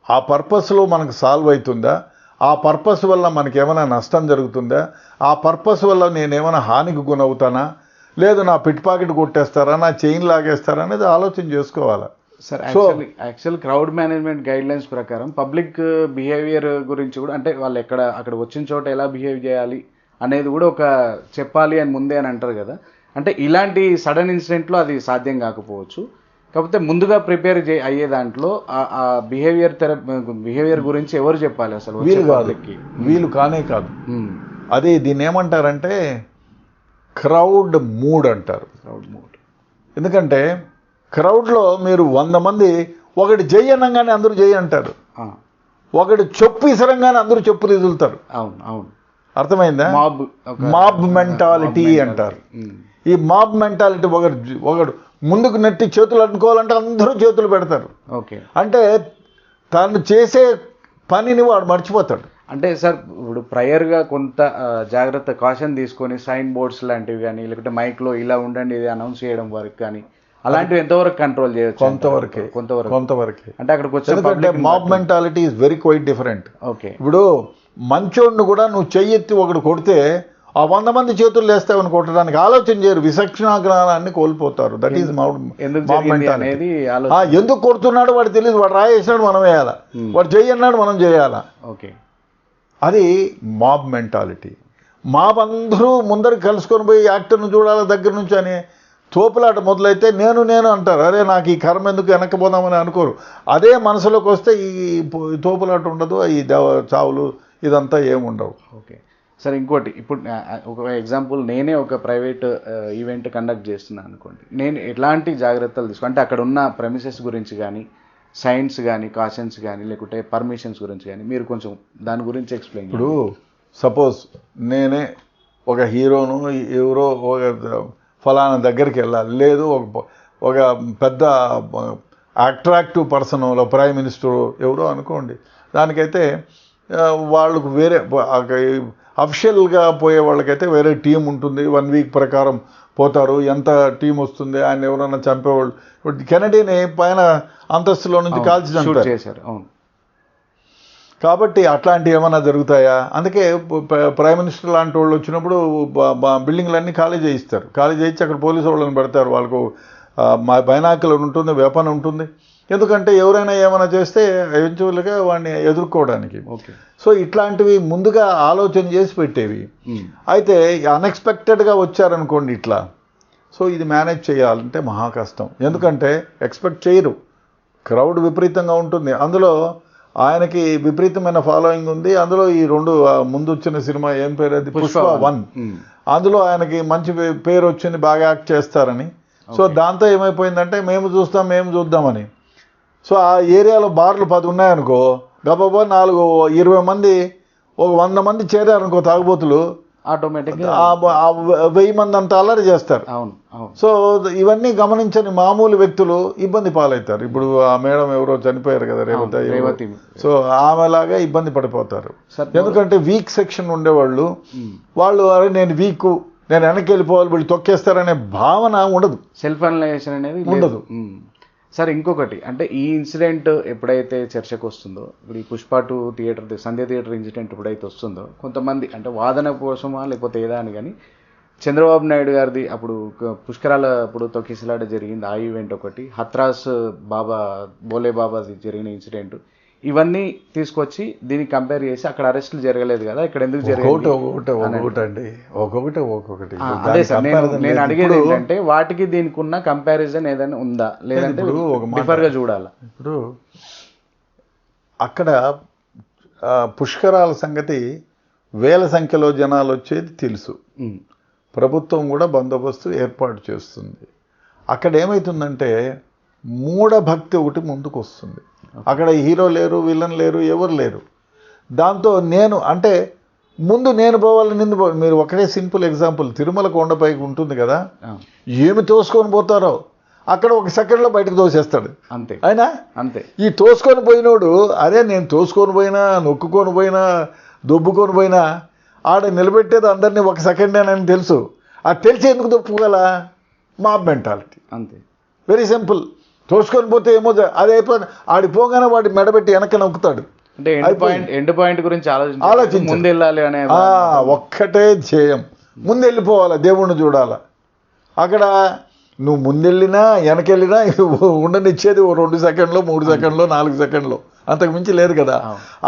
ఆ పర్పస్లో మనకు సాల్వ్ అవుతుందా, ఆ పర్పస్ వల్ల మనకి ఏమైనా నష్టం జరుగుతుందా, ఆ పర్పస్ వల్ల నేనేమైనా హానికి గురవుతానా, లేదు నా పిట్ పాకెట్ కొట్టేస్తారా, నా చైన్ లాగేస్తారా అనేది ఆలోచన చేసుకోవాలి. Sir actual crowd management guide lines ప్రకారం పబ్లిక్ బిహేవియర్ గురించి కూడా, అంటే వాళ్ళు అక్కడ వచ్చిన చోట ఎలా బిహేవ్ చేయాలి అనేది కూడా ఒక చెప్పాలి అని ముందే అని అంటారు కదా. అంటే ఇలాంటి సడన్ ఇన్సిడెంట్లో అది సాధ్యం కాకపోవచ్చు, కాకపోతే ముందుగా ప్రిపేర్ అయ్యే దాంట్లో ఆ బిహేవియర్ గురించి ఎవరు చెప్పాలి అసలు? వీలు కానే కాదు. అదే దీన్ని ఏమంటారంటే క్రౌడ్ మూడ్ అంటారు. ఎందుకంటే క్రౌడ్లో మీరు 100 మంది ఒకటి జై అనగానే అందరూ జై అంటారు, ఒకటి చెప్పు ఇసరంగానే అందరూ చెప్పులు ఎదులుతారు. అవును అవును, అర్థమైందా? మాబ్ మెంటాలిటీ అంటారు. ఈ మాబ్ మెంటాలిటీ ఒకడు ముందుకు నెట్టి చేతులు అడ్డుకోవాలంటే అందరూ చేతులు పెడతారు. ఓకే, అంటే తను చేసే పనిని వాడు మర్చిపోతాడు. అంటే సార్ ఇప్పుడు ప్రయర్గా కొంత జాగ్రత్త కాషన్ తీసుకొని సైన్ బోర్డ్స్ లాంటివి కానీ, లేకుంటే మైక్లో ఇలా ఉండండి ఇది అనౌన్స్ చేయడం వరకు కానీ, అలాంటివి ఎంతవరకు కంట్రోల్ చేయొచ్చు? కొంతవరకే. అంటే అక్కడికి వచ్చే mob mentality is very quite different. Okay, ఇప్పుడు మంచోడిని కూడా నువ్వు చెయ్యెత్తి ఒకడు కొడితే ఆ 100 మంది చేతులు లేస్తావని కొట్టడానికి ఆలోచన చేయరు, విచక్షణాజ్ఞానాన్ని కోల్పోతారు. That is mob mentality. ఎందుకు కొడుతున్నాడు వాడు తెలియదు, వాడు రాయేసినాడు మనం వేయాలా, వాడు చెయ్యన్నాడు మనం చేయాలా. ఓకే, అది మాబ్ మెంటాలిటీ. మాబ్ అందరూ ముందరికి కలుసుకొని పోయి యాక్టర్ను చూడాలి దగ్గర నుంచి అని తోపులాట మొదలైతే నేను అంటారు. అరే నాకు ఈ కర్మ ఎందుకు వెనక్కిపోదామని అనుకోరు. అదే మనసులోకి వస్తే ఈ తోపులాట ఉండదు, ఈ చావులు ఇదంతా ఏముండవు. ఓకే సార్, ఇంకోటి ఇప్పుడు ఒక ఎగ్జాంపుల్, నేనే ఒక ప్రైవేట్ ఈవెంట్ కండక్ట్ చేస్తున్నాను అనుకోండి, నేను ఎలాంటి జాగ్రత్తలు అంటే అక్కడ ఉన్న ప్రెమిసెస్ గురించి కానీ, సైన్స్ కానీ, కాషన్స్ కానీ, లేకుంటే పర్మిషన్స్ గురించి కానీ మీరు కొంచెం దాని గురించి ఎక్స్ప్లెయిన్. ఇప్పుడు సపోజ్ నేనే ఒక హీరోను ఎవరో ఒక ఫలానా దగ్గరికి వెళ్ళాలి, లేదు ఒక పెద్ద అట్రాక్టివ్ పర్సన్ ప్రైమ్ మినిస్టర్ ఎవరో అనుకోండి, దానికైతే వాళ్ళకు వేరే అఫిషియల్గా పోయే వాళ్ళకైతే వేరే టీం ఉంటుంది, 1 వీక్ ప్రకారం పోతారు. ఎంత టీం వస్తుంది, ఆయన ఎవరైనా చంపేవాళ్ళు. ఇప్పుడు కెనడీని పైన అంతస్తులో నుంచి కాల్చి చంపారు. అవును, కాబట్టి అట్లాంటివి ఏమైనా జరుగుతాయా? అందుకే ప్రైమ్ మినిస్టర్ లాంటి వాళ్ళు వచ్చినప్పుడు బిల్డింగ్లన్నీ ఖాళీ చేయిస్తారు. ఖాళీ చేయించి అక్కడ పోలీసు వాళ్ళని పెడతారు. వాళ్ళకు బైనాకులర్ ఉంటుంది, వెపన్ ఉంటుంది. ఎందుకంటే ఎవరైనా ఏమైనా చేస్తే ఎవెన్చువల్గా వాడిని ఎదుర్కోవడానికి. సో ఇట్లాంటివి ముందుగా ఆలోచన చేసి పెట్టేవి. అయితే అన్ఎక్స్పెక్టెడ్గా వచ్చారనుకోండి ఇట్లా, సో ఇది మేనేజ్ చేయాలంటే మహా కష్టం. ఎందుకంటే ఎక్స్పెక్ట్ చేయరు, క్రౌడ్ విపరీతంగా ఉంటుంది. అందులో ఆయనకి విపరీతమైన ఫాలోయింగ్ ఉంది. అందులో ఈ 2 ముందు వచ్చిన సినిమా ఏం పేరు, అది పుష్ప 1, అందులో ఆయనకి మంచి పేరు వచ్చింది, బాగా యాక్ట్ చేస్తారని. సో దాంతో ఏమైపోయిందంటే మేము చూద్దామని. సో ఆ ఏరియాలో బార్లు 10 ఉన్నాయనుకో, గబాబా 20 మంది, ఒక 100 మంది చేరారనుకో తాగుబోతులు, ఆటోమేటిక్గా 1000 మంది అంతా అల్లరి చేస్తారు. సో ఇవన్నీ గమనించని మామూలు వ్యక్తులు ఇబ్బంది పాలవుతారు. ఇప్పుడు ఆ మేడం ఎవరో చనిపోయారు కదా, రేవతి. సో ఆమెలాగా ఇబ్బంది పడిపోతారు. ఎందుకంటే వీక్ సెక్షన్ ఉండేవాళ్ళు, వాళ్ళు అరే నేను వీక్, నేను వెనక్కి వెళ్ళిపోవాలి, వీళ్ళు తొక్కేస్తారనే భావన ఉండదు, సెల్ఫ్ అనలైజేషన్ అనేది ఉండదు. సార్ ఇంకొకటి, అంటే ఈ ఇన్సిడెంట్ ఎప్పుడైతే చర్చకు వస్తుందో, ఇప్పుడు ఈ పుష్ప 2 థియేటర్ సంధ్య థియేటర్ ఇన్సిడెంట్ ఎప్పుడైతే వస్తుందో, కొంతమంది అంటే వాదన కోసమా లేకపోతే ఏదా అని కానీ, చంద్రబాబు నాయుడు గారిది అప్పుడు పుష్కరాల అప్పుడు తొక్కిసలాట జరిగింది, ఆ ఈవెంట్ ఒకటి, హత్రాస్ బాబా బోలే బాబాది జరిగిన ఇన్సిడెంట్, ఇవన్నీ తీసుకొచ్చి దీన్ని కంపేర్ చేసి అక్కడ అరెస్టులు జరగలేదు కదా, ఇక్కడ ఎందుకు జరిగింది ఒక్కొక్కటి. అదే సార్ నేను అడిగేది ఏంటంటే వాటికి దీనికి ఉన్న కంపారిజన్ ఏదైనా ఉందా, లేదంటే డిఫర్గా చూడాలా? ఇప్పుడు అక్కడ పుష్కరాల సంగతి వేల సంఖ్యలో జనాలు వచ్చేది తెలుసు, ప్రభుత్వం కూడా బందోబస్తు ఏర్పాటు చేస్తుంది. అక్కడ ఏమవుతుందంటే మూఢభక్తి ఒకటి ముందుకు వస్తుంది. అక్కడ హీరో లేరు, విలన్ లేరు, ఎవరు లేరు. దాంతో నేను పోవాలని మీరు ఒకటే సింపుల్ ఎగ్జాంపుల్, తిరుమల కొండపైకి ఉంటుంది కదా, ఏమి తోసుకొని పోతారో అక్కడ 1 సెకండ్లో బయటకు తోసేస్తాడు అంతే. అయినా అంతే ఈ తోసుకొని పోయినోడు, అరే నేను తోసుకొని పోయినా, నొక్కుకొని పోయినా, దొబ్బుకొని పోయినా ఆడ నిలబెట్టేది అందరినీ 1 సెకండేనని తెలుసు. అది తెలిసి ఎందుకు దొప్పుకోగల? మాబ్ మెంటాలిటీ అంతే, వెరీ సింపుల్. తోసుకొని పోతే ఏమో అది అయిపోయింది, ఆడిపోగానే వాడి మెడబెట్టి వెనక నొక్కుతాడు. అంటే ఎండ్ పాయింట్ గురించి ఆలోచించాలి. ముందు వెళ్ళాలి అనే ఒక్కటే ధ్యేయం, ముందు వెళ్ళిపోవాలి, దేవుణ్ణి చూడాలి. అక్కడ నువ్వు ముందెళ్ళినా వెనకెళ్ళినా ఉండనిచ్చేది 2 సెకండ్లు 3 సెకండ్లు 4 సెకండ్లు, అంతకు మించి లేదు కదా.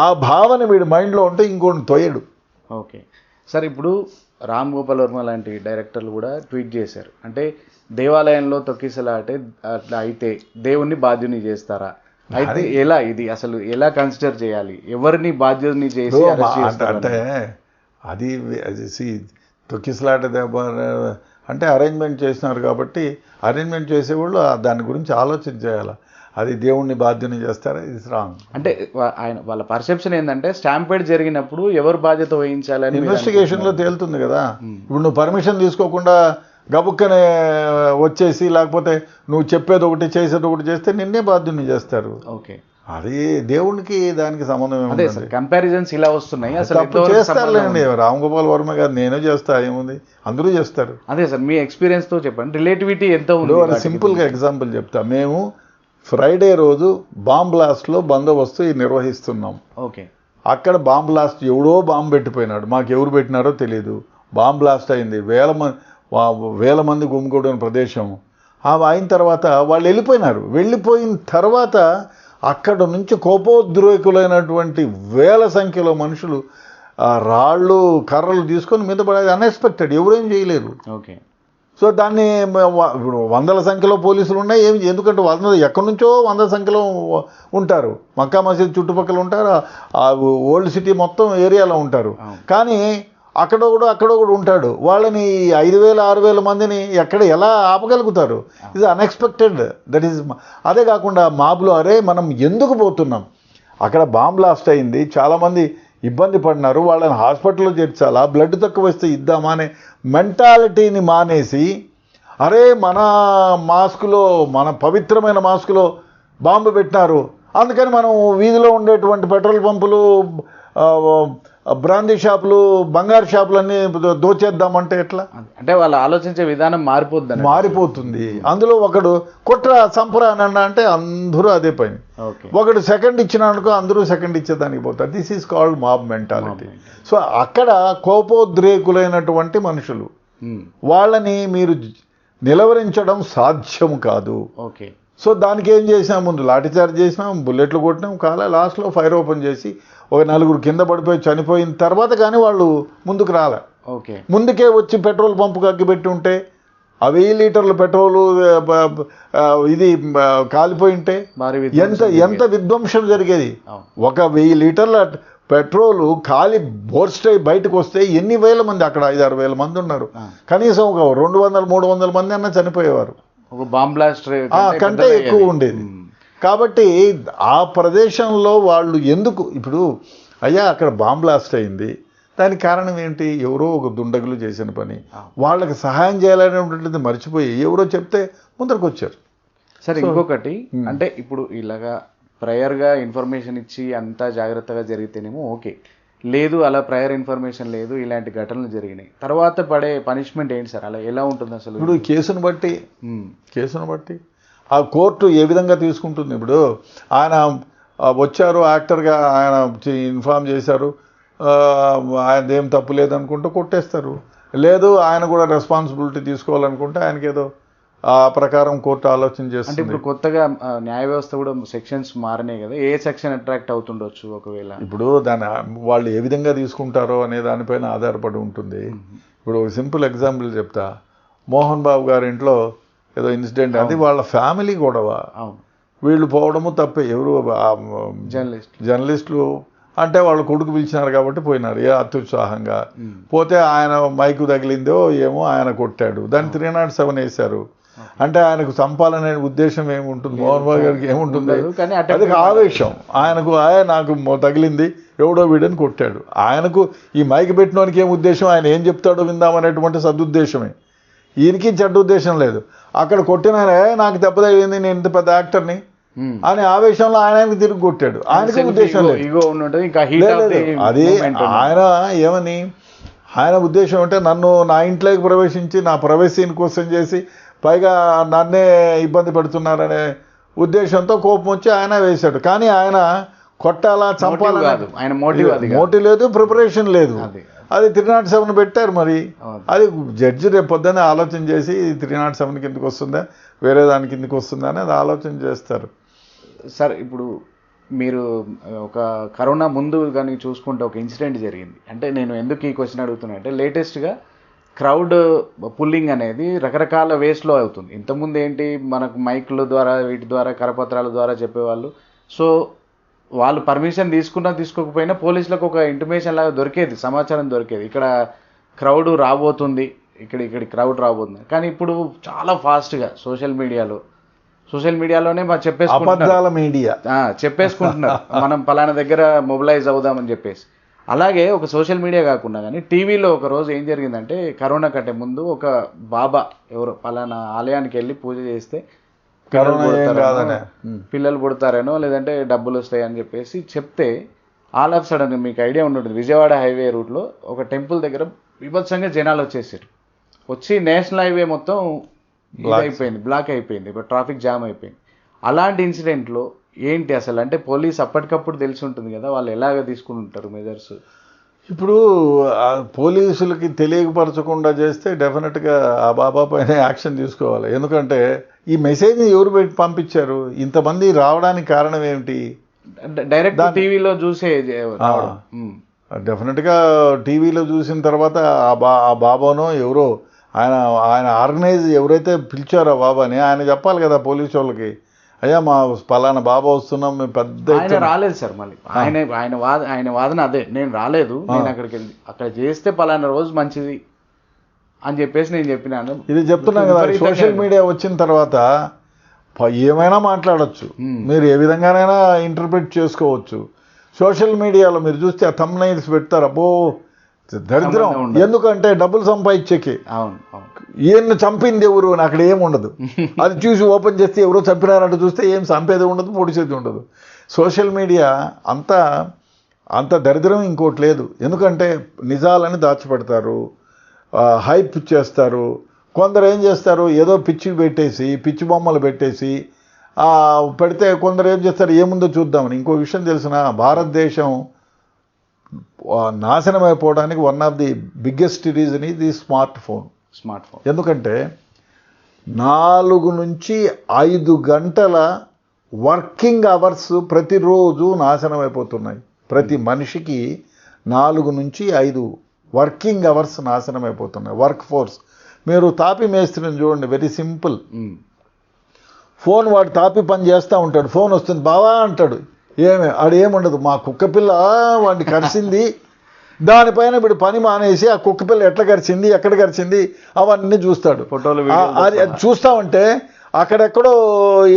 ఆ భావన వీడి మైండ్లో ఉంటే ఇంకోటి తోయడు. ఓకే సార్, ఇప్పుడు రామ్ గోపాల్ వర్మ లాంటి డైరెక్టర్లు కూడా ట్వీట్ చేశారు. అంటే దేవాలయంలో తొక్కిసలాటే అట్లా అయితే దేవుణ్ణి బాధ్యుని చేస్తారా? అయితే ఎలా ఇది అసలు ఎలా కన్సిడర్ చేయాలి? ఎవరిని బాధ్యుని చేసి అంటే అది తొక్కిసలాట అంటే అరేంజ్మెంట్ చేసినారు కాబట్టి అరేంజ్మెంట్ చేసేవాళ్ళు దాని గురించి ఆలోచన చేయాలి. అది దేవుణ్ణి బాధ్యని చేస్తారా? ఇది రాంగ్. అంటే వాళ్ళ పర్సెప్షన్ ఏంటంటే స్టాంపేడ్ జరిగినప్పుడు ఎవరు బాధ్యత వహించాలని ఇన్వెస్టిగేషన్లో తేలుతుంది కదా. ఇప్పుడు నువ్వు పర్మిషన్ తీసుకోకుండా గబుక్కనే వచ్చేసి లేకపోతే నువ్వు చెప్పేది ఒకటి చేసేది ఒకటి చేస్తే నిన్నే బాధ్యుని చేస్తారు. ఓకే, అది దేవునికి దానికి సంబంధం ఏముంది? కంపారిజన్స్ ఇలా వస్తున్నాయి. అసలు చేస్తారులేండి, రామ్ గోపాల్ వర్మ గారు నేనే చేస్తా ఏముంది, అందరూ చేస్తారు. అదే సార్, మీ ఎక్స్పీరియన్స్ తో చెప్పండి, రిలేటివిటీ ఎంత ఉంది? సింపుల్గా ఎగ్జాంపుల్ చెప్తా. మేము ఫ్రైడే రోజు బాంబ్ బ్లాస్ట్లో బందోబస్తు నిర్వహిస్తున్నాం. ఓకే, అక్కడ బాంబ్ బ్లాస్ట్ ఎవడో బాంబు పెట్టిపోయినాడు, మాకు ఎవరు పెట్టినారో తెలియదు. బాంబ్ బ్లాస్ట్ అయింది, వేల మంది గుమిగూడిన ప్రదేశం. అయిన తర్వాత వాళ్ళు వెళ్ళిపోయిన తర్వాత అక్కడ నుంచి కోపోద్రేకులైనటువంటి వేల సంఖ్యలో మనుషులు రాళ్ళు కర్రలు తీసుకొని మీద పడేది అన్ఎక్స్పెక్టెడ్, ఎవరేం చేయలేరు. ఓకే, సో దాన్ని ఇప్పుడు 100ల సంఖ్యలో పోలీసులు ఉన్నాయి. ఎందుకంటే ఎక్కడి నుంచో 100 సంఖ్యలో ఉంటారు, మక్కా మసీద్ చుట్టుపక్కల ఉంటారు, ఆ ఓల్డ్ సిటీ మొత్తం ఏరియాలో ఉంటారు. కానీ అక్కడొకడు ఉంటాడు. వాళ్ళని 5,000 6,000 మందిని ఎలా ఆపగలుగుతారు? ఇది అన్ఎక్స్పెక్టెడ్. That is. అదే కాకుండా మాబులో మనం ఎందుకు పోతున్నాం, అక్కడ బాంబ్ బ్లాస్ట్ అయింది, చాలామంది ఇబ్బంది పడినారు, వాళ్ళని హాస్పిటల్లో చేర్చాలా, బ్లడ్ తక్కువ వస్తే ఇద్దామా అనే మెంటాలిటీని మానేసి మన మాస్కులో, మన పవిత్రమైన మాస్కులో బాంబు పెట్టినారు, అందుకని మనం వీధిలో ఉండేటువంటి పెట్రోల్ పంపులు, బ్రాందీ షాపులు, బంగారు షాపులు అన్నీ దోచేద్దామంటే ఎట్లా? అంటే వాళ్ళు ఆలోచించే విధానం మారిపోతుంది. అందులో ఒకడు కుట్ర సంపరా అని అంటే అందరూ అదే పని. ఒకడు సెకండ్ ఇచ్చినానుకో అందరూ సెకండ్ ఇచ్చేదానికి పోతారు. This is called mob mentality. So అక్కడ కోపోద్రేకులైనటువంటి మనుషులు, వాళ్ళని మీరు నిలవరించడం సాధ్యం కాదు. ఓకే, సో దానికి ఏం చేసినాం, ముందు లాఠీచార్జ్ చేసినాం, బుల్లెట్లు కొట్టినాం, లాస్ట్లో ఫైర్ ఓపెన్ చేసి ఒక 4 కింద పడిపోయి చనిపోయిన తర్వాత కానీ వాళ్ళు ముందుకు రాలే. ఓకే, ముందుకే వచ్చి పెట్రోల్ పంపుకి అగ్గిపెట్టి ఉంటే 1000 లీటర్ల పెట్రోలు ఇది కాలిపోయి ఉంటే ఎంత విధ్వంసం జరిగేది. 1000 లీటర్ల పెట్రోలు కాలి బోర్స్ట్ అయి బయటకు వస్తే ఎన్ని వేల మంది, అక్కడ 5-6 వేల మంది ఉన్నారు, కనీసం ఒక 200-300 మంది అన్నా చనిపోయేవారు. ఒక బాంబ్ బ్లాస్ట్ కంటే ఎక్కువ ఉండేది. కాబట్టి ఆ ప్రదేశంలో వాళ్ళు ఎందుకు ఇప్పుడు అక్కడ బాంబ్ బ్లాస్ట్ అయింది, దానికి కారణం ఏంటి? ఎవరో ఒక దుండగులు చేసిన పని, వాళ్ళకి సహాయం చేయాలనేటువంటిది మర్చిపోయి ఎవరో చెప్తే ముందరకు వచ్చారు. సరే, ఇంకొకటి అంటే ఇప్పుడు ఇలాగా ప్రయర్గా ఇన్ఫర్మేషన్ ఇచ్చి అంతా జాగ్రత్తగా జరిగితేనేమో ఓకే, లేదు అలా ప్రయర్ ఇన్ఫర్మేషన్ లేదు, ఇలాంటి ఘటనలు జరిగినాయి, తర్వాత పడే పనిష్మెంట్ ఏంటి సార్? అలా ఎలా ఉంటుంది అసలు? ఇప్పుడు కేసును బట్టి ఆ కోర్టు ఏ విధంగా తీసుకుంటుంది. ఇప్పుడు ఆయన వచ్చారు, యాక్టర్గా ఆయన ఇన్ఫార్మ్ చేశారు, ఆయన ఏం తప్పు లేదనుకుంటే కొట్టేస్తారు. లేదు ఆయన కూడా రెస్పాన్సిబిలిటీ తీసుకోవాలనుకుంటే ఆయనకి ఏదో ఆ ప్రకారం కోర్టు ఆలోచన చేస్తుంది. అంటే ఇప్పుడు కొత్తగా న్యాయ వ్యవస్థ కూడా సెక్షన్స్ మారినాయి కదా, ఏ సెక్షన్ అట్రాక్ట్ అవుతుండొచ్చు ఒకవేళ? ఇప్పుడు వాళ్ళు ఏ విధంగా తీసుకుంటారో అనే దానిపైన ఆధారపడి ఉంటుంది. ఇప్పుడు సింపుల్ ఎగ్జాంపుల్ చెప్తా. మోహన్ బాబు గారి ఇంట్లో ఏదో ఇన్సిడెంట్, అది వాళ్ళ ఫ్యామిలీ గొడవ, వీళ్ళు పోవడము తప్పే. ఎవరు జర్నలిస్టులు అంటే వాళ్ళ కొడుకు పిలిచినారు కాబట్టి పోయినారు అత్యుత్సాహంగా. పోతే ఆయన మైకు తగిలిందో ఏమో, ఆయన కొట్టాడు, దాన్ని 307 వేశారు. అంటే ఆయనకు చంపాలనే ఉద్దేశం ఏముంటుంది? మోహన్ బాబు గారికి ఏముంటుంది? అది ఆవేశం. ఆయనకు నాకు తగిలింది, ఎవడో వీడని కొట్టాడు. ఆయనకు ఈ మైక్ పెట్టినోనికి ఏం ఉద్దేశం, ఆయన ఏం చెప్తాడో విందామనేటువంటి సదుద్దేశమే. ఈయనకి చెడ్డ ఉద్దేశం లేదు. అక్కడ కొట్టిన నాకు దెబ్బ తగిలింది, నేను ఇంత పెద్ద యాక్టర్ని అనే ఆవేశంలో ఆయనకి తిరిగి కొట్టాడు. ఆయనకి ఉద్దేశం లేదు. అది ఆయన ఏమని, ఆయన ఉద్దేశం అంటే నన్ను నా ఇంట్లోకి ప్రవేశించి నా ప్రైవసీని కోసం చేసి పైగా నన్నే ఇబ్బంది పెడుతున్నారనే ఉద్దేశంతో కోపం వచ్చి ఆయన వేశాడు. కానీ ఆయన కొట్టాలా చంపాలా కాదు, ఆయన మోటివ్ అది కాదు. మోటివ్ లేదు, ప్రిపరేషన్ లేదు. అది. అది 307 పెట్టారు. మరి అవును. అది జడ్జి రేపు పొద్దున్నే ఆలోచన చేసి 307 కిందకి వస్తుందా వేరే దాని కిందకి వస్తుందా అని అది ఆలోచన చేస్తారు. సార్ ఇప్పుడు మీరు ఒక కరోనా ముందు కానీ చూసుకుంటే ఒక ఇన్సిడెంట్ జరిగింది. అంటే నేను ఎందుకు ఈ క్వశ్చన్ అడుగుతున్నా అంటే లేటెస్ట్గా క్రౌడ్ పుల్లింగ్ అనేది రకరకాల వేస్లో అవుతుంది. ఇంతకుముందు ఏంటి మనకు మైకుల ద్వారా వీటి ద్వారా కరపత్రాల ద్వారా చెప్పేవాళ్ళు. సో వాళ్ళు పర్మిషన్ తీసుకున్నా తీసుకోకపోయినా పోలీసులకు ఒక ఇంటిమేషన్ లాగా దొరికేది, సమాచారం దొరికేది, ఇక్కడ క్రౌడ్ రాబోతుంది, ఇక్కడ క్రౌడ్ రాబోతుంది. కానీ ఇప్పుడు చాలా ఫాస్ట్గా సోషల్ మీడియాలోనే మనం అబద్ధాల మీడియా చెప్పేసుకుంటున్నారు మనం పలానా దగ్గర మొబిలైజ్ అవుదామని చెప్పేసి. అలాగే ఒక సోషల్ మీడియా కాకుండా కానీ టీవీలో ఒక రోజు ఏం జరిగిందంటే కరోనా కంటే ముందు ఒక బాబా ఎవరో పలానా ఆలయానికి వెళ్ళి పూజ చేస్తే పిల్లలు పుడతారేనో లేదంటే డబ్బులు వస్తాయని చెప్పేసి చెప్తే ఆల్ ఆఫ్ సడన్ మీకు ఐడియా ఉంటుంది విజయవాడ హైవే రూట్లో ఒక టెంపుల్ దగ్గర విభత్సంగా జనాలు వచ్చి నేషనల్ హైవే మొత్తం బ్లాక్ అయిపోయింది, ఇప్పుడు ట్రాఫిక్ జామ్ అయిపోయింది. అలాంటి ఇన్సిడెంట్లో ఏంటి అసలు అంటే పోలీస్ అప్పటికప్పుడు తెలిసి ఉంటుంది కదా, వాళ్ళు ఎలాగ తీసుకుని ఉంటారు మెజర్స్? ఇప్పుడు పోలీసులకి తెలియపరచకుండా చేస్తే డెఫినెట్గా ఆ బాబా పైన యాక్షన్ తీసుకోవాలి. ఎందుకంటే ఈ మెసేజ్ని ఎవరు పెట్టి పంపించారు, ఇంతమంది రావడానికి కారణం ఏమిటి? డైరెక్ట్ టీవీలో చూసే డెఫినెట్గా టీవీలో చూసిన తర్వాత ఆ బాబానో ఎవరో ఆయన ఆర్గనైజ్ ఎవరైతే పిలిచారో బాబాని ఆయన చెప్పాలి కదా పోలీసు వాళ్ళకి, అయ్యా మా పలానా బాబా వస్తున్నాం మేము పెద్ద. ఆయన రాలేదు సార్, మళ్ళీ ఆయన వాదన అదే, నేను రాలేదు, నేను అక్కడ చేస్తే పలానా రోజు మంచిది అని చెప్పేసి నేను చెప్పినాను. ఇది చెప్తున్నాను కదా, సోషల్ మీడియా వచ్చిన తర్వాత ఏమైనా మాట్లాడచ్చు, మీరు ఏ విధంగానైనా ఇంటర్ప్రిట్ చేసుకోవచ్చు. సోషల్ మీడియాలో మీరు చూస్తే ఆ థంబ్నైల్స్ పెడతారు, అబ్బో దరిద్రం. ఎందుకంటే డబ్బులు సంపాదించేకి. ఈయన్ని చంపింది ఎవరు అని అక్కడ ఏముండదు, అది చూసి ఓపెన్ చేస్తే ఎవరో చంపినారంటూ చూస్తే ఏం చంపేది ఉండదు, పొడిచేది ఉండదు. సోషల్ మీడియా అంత దరిద్రం ఇంకోటి లేదు. ఎందుకంటే నిజాలని దాచిపెడతారు, హైప్ చేస్తారు. కొందరు ఏం చేస్తారు, ఏదో పిచ్చి బొమ్మలు పెట్టేసి పెడితే కొందరు ఏం చేస్తారు, ఏముందో చూద్దామని. ఇంకో విషయం తెలిసిన, భారతదేశం నాశనం అయిపోవడానికి one of the biggest reason ఇది స్మార్ట్ ఫోన్. ఎందుకంటే 4 నుంచి 5 గంటల వర్కింగ్ అవర్స్ ప్రతిరోజు నాశనం అయిపోతున్నాయి. ప్రతి మనిషికి 4 నుంచి 5 వర్కింగ్ అవర్స్ నాశనం అయిపోతున్నాయి. Work force. మీరు తాపి మేస్త్రిని చూడండి, వెరీ సింపుల్. ఫోన్ వాడు తాపి పని చేస్తూ ఉంటాడు, ఫోన్ వస్తుంది బావా అంటాడు, ఆడేముండదు, మా కుక్కపిల్ల వాడిని కరిచింది, దానిపైన వీడు పని మానేసి ఆ కుక్కపిల్ల ఎట్లా కరిచింది, ఎక్కడ కరిచింది అవన్నీ చూస్తాడు. ఫోటోలు అది చూస్తూ ఉంటే అక్కడెక్కడో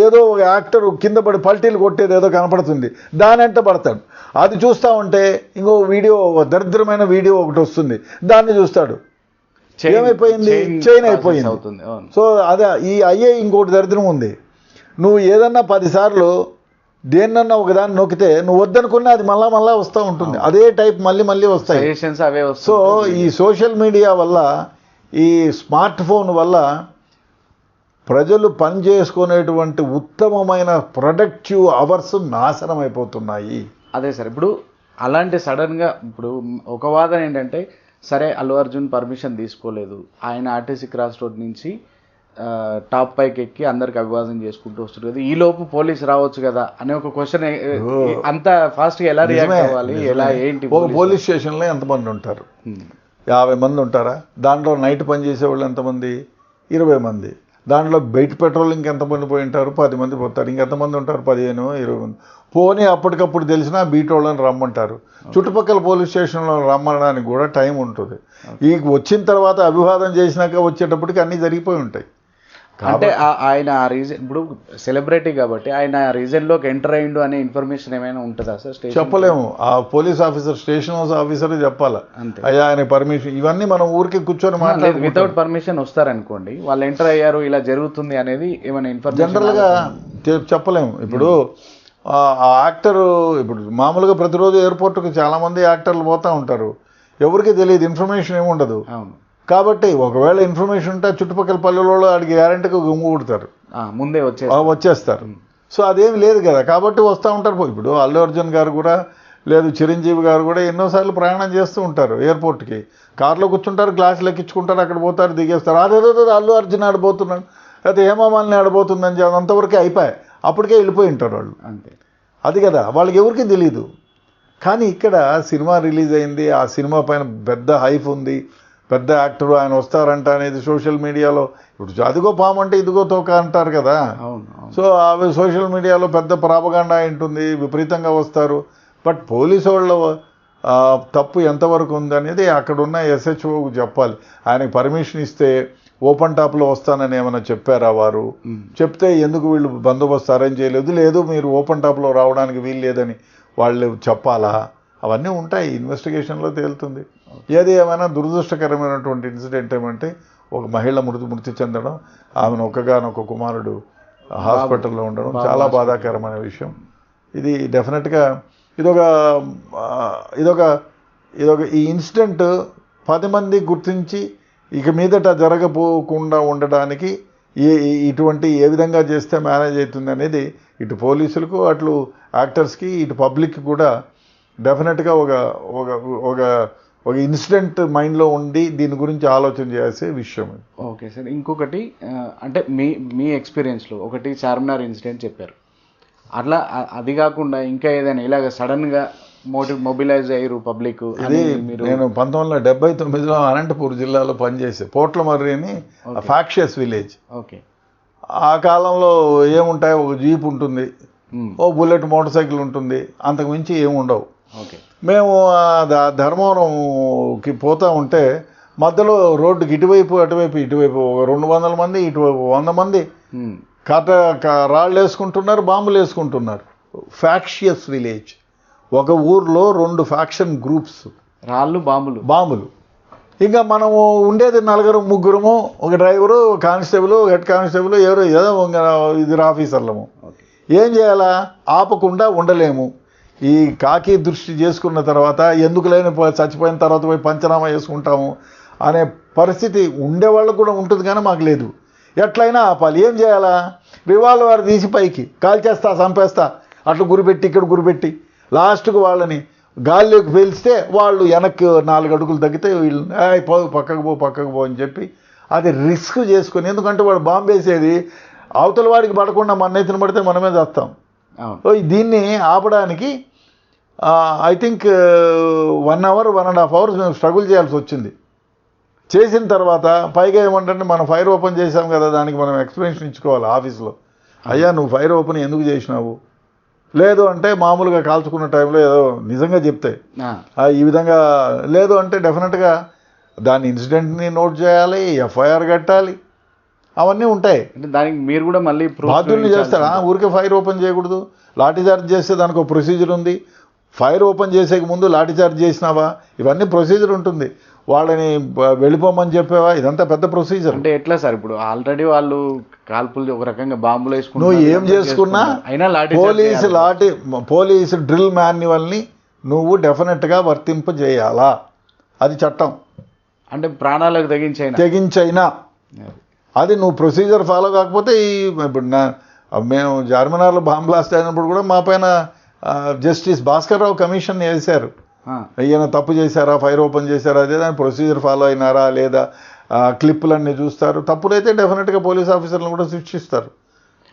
ఏదో ఒక యాక్టర్ కింద పడి పల్టీలు కొట్టేది ఏదో కనపడుతుంది, దానంట పడతాడు. అది చూస్తూ ఉంటే ఇంకో వీడియో, దరిద్రమైన వీడియో ఒకటి వస్తుంది, దాన్ని చూస్తాడు. ఏమైపోయింది, చైన్ అయిపోయింది. సో అదే ఈ అయ్యే ఇంకోటి దరిద్రం ఉంది. నువ్వు ఏదన్నా 10 సార్లు దేన్నన్నా ఒకదాన్ని నొక్కితే నువ్వు వద్దనుకున్నా అది మళ్ళా వస్తూ ఉంటుంది, అదే టైప్ మళ్ళీ వస్తాయి. సో ఈ సోషల్ మీడియా వల్ల, ఈ స్మార్ట్ ఫోన్ వల్ల ప్రజలు పని చేసుకునేటువంటి ఉత్తమమైన ప్రొడక్టివ్ అవర్స్ నాశనం అయిపోతున్నాయి. అదే సార్, ఇప్పుడు అలాంటి సడన్గా ఇప్పుడు ఒక వాదన ఏంటంటే, సరే అల్లు అర్జున్ పర్మిషన్ తీసుకోలేదు, ఆయన ఆర్టీసీ క్రాస్ రోడ్ నుంచి టాప్ పైకి ఎక్కి అందరికి అభివాదం చేసుకుంటూ వస్తుంది కదా, ఈ లోపు పోలీసు రావచ్చు కదా అనే ఒక క్వశ్చన్. అంత ఫాస్ట్గా ఎలా రియాక్ట్ అవ్వాలి, ఎలా ఏంటి? ఒక పోలీస్ స్టేషన్లో ఎంతమంది ఉంటారు? 50 మంది ఉంటారా? దాంట్లో నైట్ పని చేసేవాళ్ళు ఎంతమంది? 20 మంది. దాంట్లో బయట పెట్రోలింగ్కి ఎంతమంది పోయి ఉంటారు? 10 మంది పోతారు. ఇంకెంతమంది ఉంటారు? 15, 20 మంది. పోనీ అప్పటికప్పుడు తెలిసినా బీట్ వాళ్ళని రమ్మంటారు. చుట్టుపక్కల పోలీస్ స్టేషన్లో రమ్మడానికి కూడా టైం ఉంటుంది. ఈ వచ్చిన తర్వాత అభివాదం చేసినాక వచ్చేటప్పటికి అన్నీ జరిగిపోయి ఉంటాయి. అంటే ఆయన ఆ రీజన్, ఇప్పుడు సెలబ్రిటీ కాబట్టి ఆయన రీజన్లోకి ఎంటర్ అయ్యిండు అనే ఇన్ఫర్మేషన్ ఏమైనా ఉంటుందా సార్? చెప్పలేము. ఆ police officer, station house officer చెప్పాలా, అయ్యా ఆయన పర్మిషన్. ఇవన్నీ మనం ఊరికి కూర్చొని మాట్లాడలేదు. వితౌట్ పర్మిషన్ వస్తారనుకోండి, వాళ్ళు ఎంటర్ అయ్యారు ఇలా జరుగుతుంది అనేది ఏమైనా ఇన్ఫర్మేషన్ జనరల్గా చెప్పలేము. ఇప్పుడు ఆ యాక్టరు, ఇప్పుడు మామూలుగా ప్రతిరోజు ఎయిర్పోర్ట్కి చాలామంది యాక్టర్లు పోతూ ఉంటారు, ఎవరికి తెలియదు, ఇన్ఫర్మేషన్ ఏముండదు. అవును. కాబట్టి ఒకవేళ ఇన్ఫర్మేషన్ ఉంటే చుట్టుపక్కల పల్లెల్లో ఆడికి గ్యారెంటీగా గుమ్ము కొడతారు, ముందే వచ్చేస్తారు. వచ్చేస్తారు. సో అదేమి లేదు కదా, కాబట్టి వస్తూ ఉంటారు. ఇప్పుడు అల్లు అర్జున్ గారు కూడా లేదు, చిరంజీవి గారు కూడా ఎన్నోసార్లు ప్రయాణం చేస్తూ ఉంటారు ఎయిర్పోర్ట్కి. కార్లో కూర్చుంటారు, గ్లాసులు ఎక్కించుకుంటారు, అక్కడ పోతారు, దిగేస్తారు. అదేదో అల్లు అర్జున్ ఆడిపోతున్నాడు, అయితే హేమామాలిని ఆడిపోతుందని చెప్పి అంతవరకే అయిపోయాయి, అప్పటికే వెళ్ళిపోయి ఉంటారు వాళ్ళు. అంతే, అది కదా వాళ్ళకి ఎవరికి తెలియదు. కానీ ఇక్కడ సినిమా రిలీజ్ అయింది, ఆ సినిమా పైన పెద్ద హైప్ ఉంది, పెద్ద యాక్టర్ ఆయన వస్తారంట అనేది సోషల్ మీడియాలో. ఇప్పుడు అదిగో పాము అంటే ఇదిగో తోక అంటారు కదా. సో అవి సోషల్ మీడియాలో పెద్ద ప్రాపగాండా ఉంటుంది, విపరీతంగా వస్తారు. బట్ పోలీసు వాళ్ళ తప్పు ఎంతవరకు ఉందనేది అక్కడున్న ఎస్హెచ్ఓకు చెప్పాలి. ఆయనకి పర్మిషన్ ఇస్తే ఓపెన్ టాప్లో వస్తానని ఏమైనా చెప్పారా వారు? చెప్తే ఎందుకు వీళ్ళు బందోబస్తు అరేంజ్ చేయలేదు, లేదు మీరు ఓపెన్ టాప్లో రావడానికి వీలు లేదని వాళ్ళు చెప్పాలా? అవన్నీ ఉంటాయి, ఇన్వెస్టిగేషన్లో తేలుతుంది. ఏది ఏమైనా దురదృష్టకరమైనటువంటి ఇన్సిడెంట్ ఏమంటే ఒక మహిళ మృతి చెందడం, ఆమెను ఒక్కగానొక్క కుమారుడు హాస్పిటల్లో ఉండడం చాలా బాధాకరమైన విషయం. ఇది డెఫినెట్గా ఇదొక ఈ ఇన్సిడెంట్ 10 మంది గుర్తించి ఇక మీదట జరగపోకుండా ఉండడానికి ఇటువంటి ఏ విధంగా చేస్తే మేనేజ్ అవుతుంది అనేది ఇటు పోలీసులకు, అట్లు యాక్టర్స్కి, ఇటు పబ్లిక్కి కూడా డెఫినెట్గా ఒక ఇన్సిడెంట్ మైండ్లో ఉండి దీని గురించి ఆలోచన చేసే విషయం. ఓకే సార్, ఇంకొకటి అంటే మీ ఎక్స్పీరియన్స్లో ఒకటి చార్మినార్ ఇన్సిడెంట్ చెప్పారు, అట్లా అది కాకుండా ఇంకా ఏదైనా ఇలాగ సడన్గా మొబిలైజ్ అయ్యారు పబ్లిక్? నేను 1979లో అనంతపూర్ జిల్లాలో పనిచేసే పోట్లమర్రి అని ఫ్యాక్షియస్ విలేజ్. ఓకే, ఆ కాలంలో ఏముంటాయి, ఒక జీప్ ఉంటుంది, ఓ బుల్లెట్ మోటార్ సైకిల్ ఉంటుంది, అంతకు మించి ఏముండవు. ఓకే, మేము ధర్మవరంకి పోతూ ఉంటే మధ్యలో రోడ్డుకి ఇటువైపు అటువైపు 200 మంది, ఇటువైపు 100 మంది రాళ్ళు వేసుకుంటున్నారు, బాంబులు వేసుకుంటున్నారు. ఫ్యాక్షియస్ విలేజ్. ఒక ఊర్లో 2 ఫ్యాక్షన్ గ్రూప్స్, రాళ్ళు బాంబులు. ఇంకా మనము ఉండేది 4-3, ఒక డ్రైవరు, కానిస్టేబుల్, హెడ్ కానిస్టేబుల్, ఏదో ఇద్దరు ఆఫీసర్లము. ఏం చేయాలా? ఆపకుండా ఉండలేము. ఈ కాకి దృష్టి చేసుకున్న తర్వాత ఎందుకు లేని చచ్చిపోయిన తర్వాత పోయి పంచనామా చేసుకుంటాము అనే పరిస్థితి ఉండేవాళ్ళకు కూడా ఉంటుంది, కానీ మాకు లేదు. ఎట్లయినా ఆపాలి. ఏం చేయాలా? రివాల్వర్ తీసి పైకి కాల్చేస్తా, చంపేస్తా, అట్లా గురిపెట్టి ఇక్కడ గురిపెట్టి లాస్ట్కు వాళ్ళని గాల్లోకి పేల్స్తే వాళ్ళు వెనక్కి 4 అడుగులు తగ్గితే వీళ్ళు పక్కకు పో అని చెప్పి అది రిస్క్ చేసుకొని, ఎందుకంటే వాడు బాంబు వేసేది అవతల వాడికి పడకుండా మన నెత్తిన పడితే మనమే చేస్తాం. దీన్ని ఆపడానికి ఐ థింక్ 1 hour 1.5 hours మేము స్ట్రగుల్ చేయాల్సి వచ్చింది. చేసిన తర్వాత పైగా ఏమంటే మనం ఫైర్ ఓపెన్ చేసాం కదా, దానికి మనం ఎక్స్ప్లెనేషన్ ఇచ్చుకోవాలి ఆఫీస్లో. అయ్యా నువ్వు ఫైర్ ఓపెన్ ఎందుకు చేసినావు? లేదు అంటే మామూలుగా కాల్చుకున్న టైంలో ఏదో నిజంగా చెప్తే ఈ విధంగా, లేదు అంటే డెఫినెట్గా దాని ఇన్సిడెంట్ని నోట్ చేయాలి, ఎఫ్ఐఆర్ కట్టాలి, అవన్నీ ఉంటాయి. దానికి మీరు కూడా మళ్ళీ బాధ్యుల్ని చేస్తారా? ఊరికే ఫైర్ ఓపెన్ చేయకూడదు. లాఠీ చార్జ్ చేస్తే దానికి ఒక ప్రొసీజర్ ఉంది. ఫైర్ ఓపెన్ చేసేకి ముందు లాఠీ చార్జ్ చేసినావా, ఇవన్నీ ప్రొసీజర్ ఉంటుంది. వాళ్ళని వెళ్ళిపోమని చెప్పావా, ఇదంతా పెద్ద ప్రొసీజర్. అంటే ఎట్లా సార్, ఇప్పుడు ఆల్రెడీ వాళ్ళు కాల్పులు ఒక రకంగా బాంబులు వేసుకున్నారు, నువ్వు ఏం చేసుకున్నా పోలీసు డ్రిల్ మాన్యువల్ని నువ్వు డెఫినెట్గా వర్తింపజేయాలా, అది చట్టం. అంటే ప్రాణాలకు తెగించైనా అది నువ్వు ప్రొసీజర్ ఫాలో కాకపోతే ఇప్పుడు మేము చార్మినార్లో బాంబ్ బ్లాస్ట్ అయినప్పుడు కూడా మా పైన జస్టిస్ భాస్కర్ రావు కమిషన్ వేశారు. ఈయన తప్పు చేశారా, ఫైర్ ఓపెన్ చేశారా, అదే దాని ప్రొసీజర్ ఫాలో అయినారా లేదా, క్లిప్పులన్నీ చూస్తారు. తప్పులైతే డెఫినెట్గా పోలీస్ ఆఫీసర్లను కూడా శిక్షిస్తారు.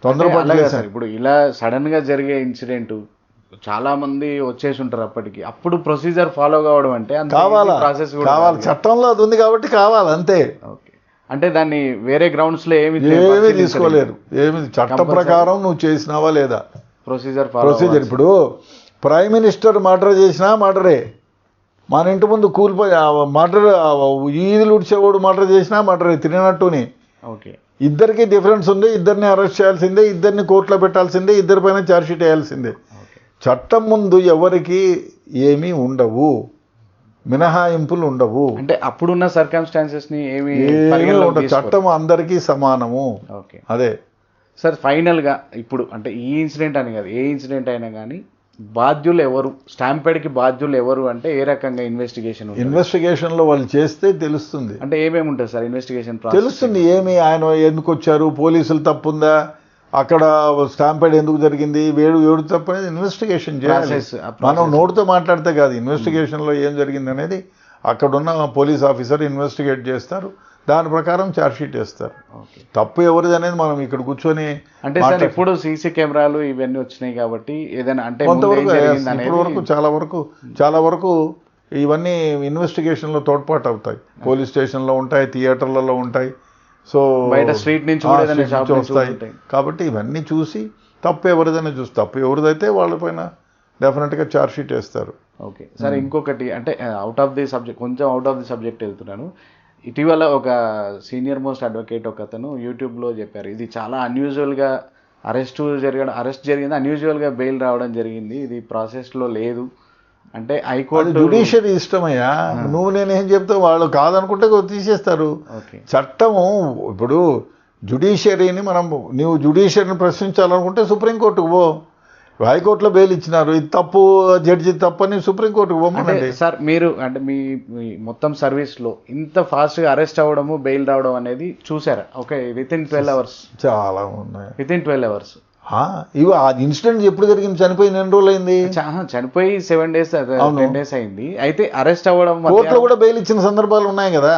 తొందరపడలేదు. ఇప్పుడు ఇలా సడన్గా జరిగే ఇన్సిడెంట్ చాలా మంది వచ్చేసి ఉంటారు అప్పుడు ప్రొసీజర్ ఫాలో కావడం అంటే కావాలి, చట్టంలో అది ఉంది కాబట్టి కావాలి అంతే. అంటే దాన్ని వేరే గ్రౌండ్స్లో ఏమీ తీసుకోలేరు. ఏమి చట్ట ప్రకారం నువ్వు చేసినావా లేదా ప్రొసీజర్. ఇప్పుడు ప్రైమ్ మినిస్టర్ మర్డర్ చేసినా మర్డరే, మన ఇంటి ముందు కూలిపోయి మర్డర్, ఈదులు ఉడిచేవాడు మర్డర్ చేసినా మర్డరే, తిరిగినట్టుని. ఓకే, ఇద్దరికి డిఫరెన్స్ ఉంది. ఇద్దరిని అరెస్ట్ చేయాల్సిందే, ఇద్దరిని కోర్టులో పెట్టాల్సిందే, ఇద్దరిపైన ఛార్జ్షీట్ వేయాల్సిందే. చట్టం ముందు ఎవరికి ఏమీ ఉండవు, మినహాయింపులు ఉండవు. అంటే అప్పుడున్న సర్కమ్స్టాన్సెస్ ని ఏమి చట్టం అందరికీ సమానము. అదే సార్, ఫైనల్గా ఇప్పుడు అంటే ఈ ఇన్సిడెంట్ అని కాదు, ఏ ఇన్సిడెంట్ అయినా కానీ బాధ్యులు ఎవరు, స్టాంపెడ్కి బాధ్యులు ఎవరు అంటే ఏ రకంగా ఇన్వెస్టిగేషన్లో వాళ్ళు చేస్తే తెలుస్తుంది. అంటే ఏమేమి ఉంటుంది సార్ ఇన్వెస్టిగేషన్ తెలుస్తుంది. ఏమి ఆయన ఎందుకు వచ్చారు, పోలీసులు తప్పుందా, అక్కడ స్టాంపేడ్ ఎందుకు జరిగింది, వేడు తప్పనేది ఇన్వెస్టిగేషన్ చేయాలి. మనం నోటితో మాట్లాడితే కాదు, ఇన్వెస్టిగేషన్లో ఏం జరిగింది అనేది అక్కడున్న పోలీస్ ఆఫీసర్ ఇన్వెస్టిగేట్ చేస్తారు, దాని ప్రకారం ఛార్జ్షీట్ వేస్తారు. తప్పు ఎవరిది అనేది మనం ఇక్కడ కూర్చొని అంటే సార్ ఇప్పుడు సీసీ కెమెరాలు ఇవన్నీ వచ్చినాయి కాబట్టి ఏదైనా అంటే కొంతవరకు ఇప్పటి వరకు చాలా వరకు ఇవన్నీ ఇన్వెస్టిగేషన్లో తోడ్పాటు అవుతాయి. పోలీస్ స్టేషన్లో ఉంటాయి, థియేటర్లలో ఉంటాయి, సో బయట స్ట్రీట్ నుంచి వస్తాయి. కాబట్టి ఇవన్నీ చూసి తప్పు ఎవరిదైనా చూసి తప్పు ఎవరిదైతే వాళ్ళపైన డెఫినెట్గా ఛార్జ్షీట్ వేస్తారు. ఓకే సార్, ఇంకొకటి అంటే అవుట్ ఆఫ్ ది సబ్జెక్ట్, కొంచెం అవుట్ ఆఫ్ ది సబ్జెక్ట్ వెళ్తున్నాను. ఇటీవల ఒక సీనియర్ మోస్ట్ అడ్వకేట్ ఒక అతను యూట్యూబ్లో చెప్పారు, ఇది చాలా అన్యూజువల్గా అరెస్ట్ జరిగింది, అన్యూజువల్గా బెయిల్ రావడం జరిగింది, ఇది ప్రాసెస్లో లేదు అంటే హైకోర్టు జ్యుడిషియరీ ఇష్టమయ్యా. నువ్వు నేనేం చెప్తావు, వాళ్ళు కాదనుకుంటే తీసేస్తారు. చట్టము ఇప్పుడు జ్యుడిషియరీని నువ్వు జ్యుడిషియరీని ప్రశ్నించాలనుకుంటే సుప్రీంకోర్టుకు పో. హైకోర్టులో బెయిల్ ఇచ్చినారు, ఇది తప్పు, జడ్జి తప్పని సుప్రీంకోర్టుకు పోమనండి. సార్ మీరు అంటే మీ మొత్తం సర్వీస్లో ఇంత ఫాస్ట్గా అరెస్ట్ అవ్వడము బెయిల్ రావడం అనేది చూసారా? ఓకే, వితిన్ 12 hours చాలా ఉన్నాయి. వితిన్ 12 hours ఇవి ఆ ఇన్సిడెంట్ ఎప్పుడు జరిగింది, చనిపోయి ఎన్ని రోజులు అయింది? చనిపోయి 7 days 10 days అయింది. అయితే అరెస్ట్ అవ్వడం కోర్టులో కూడా బెయిల్ ఇచ్చిన సందర్భాలు ఉన్నాయి కదా.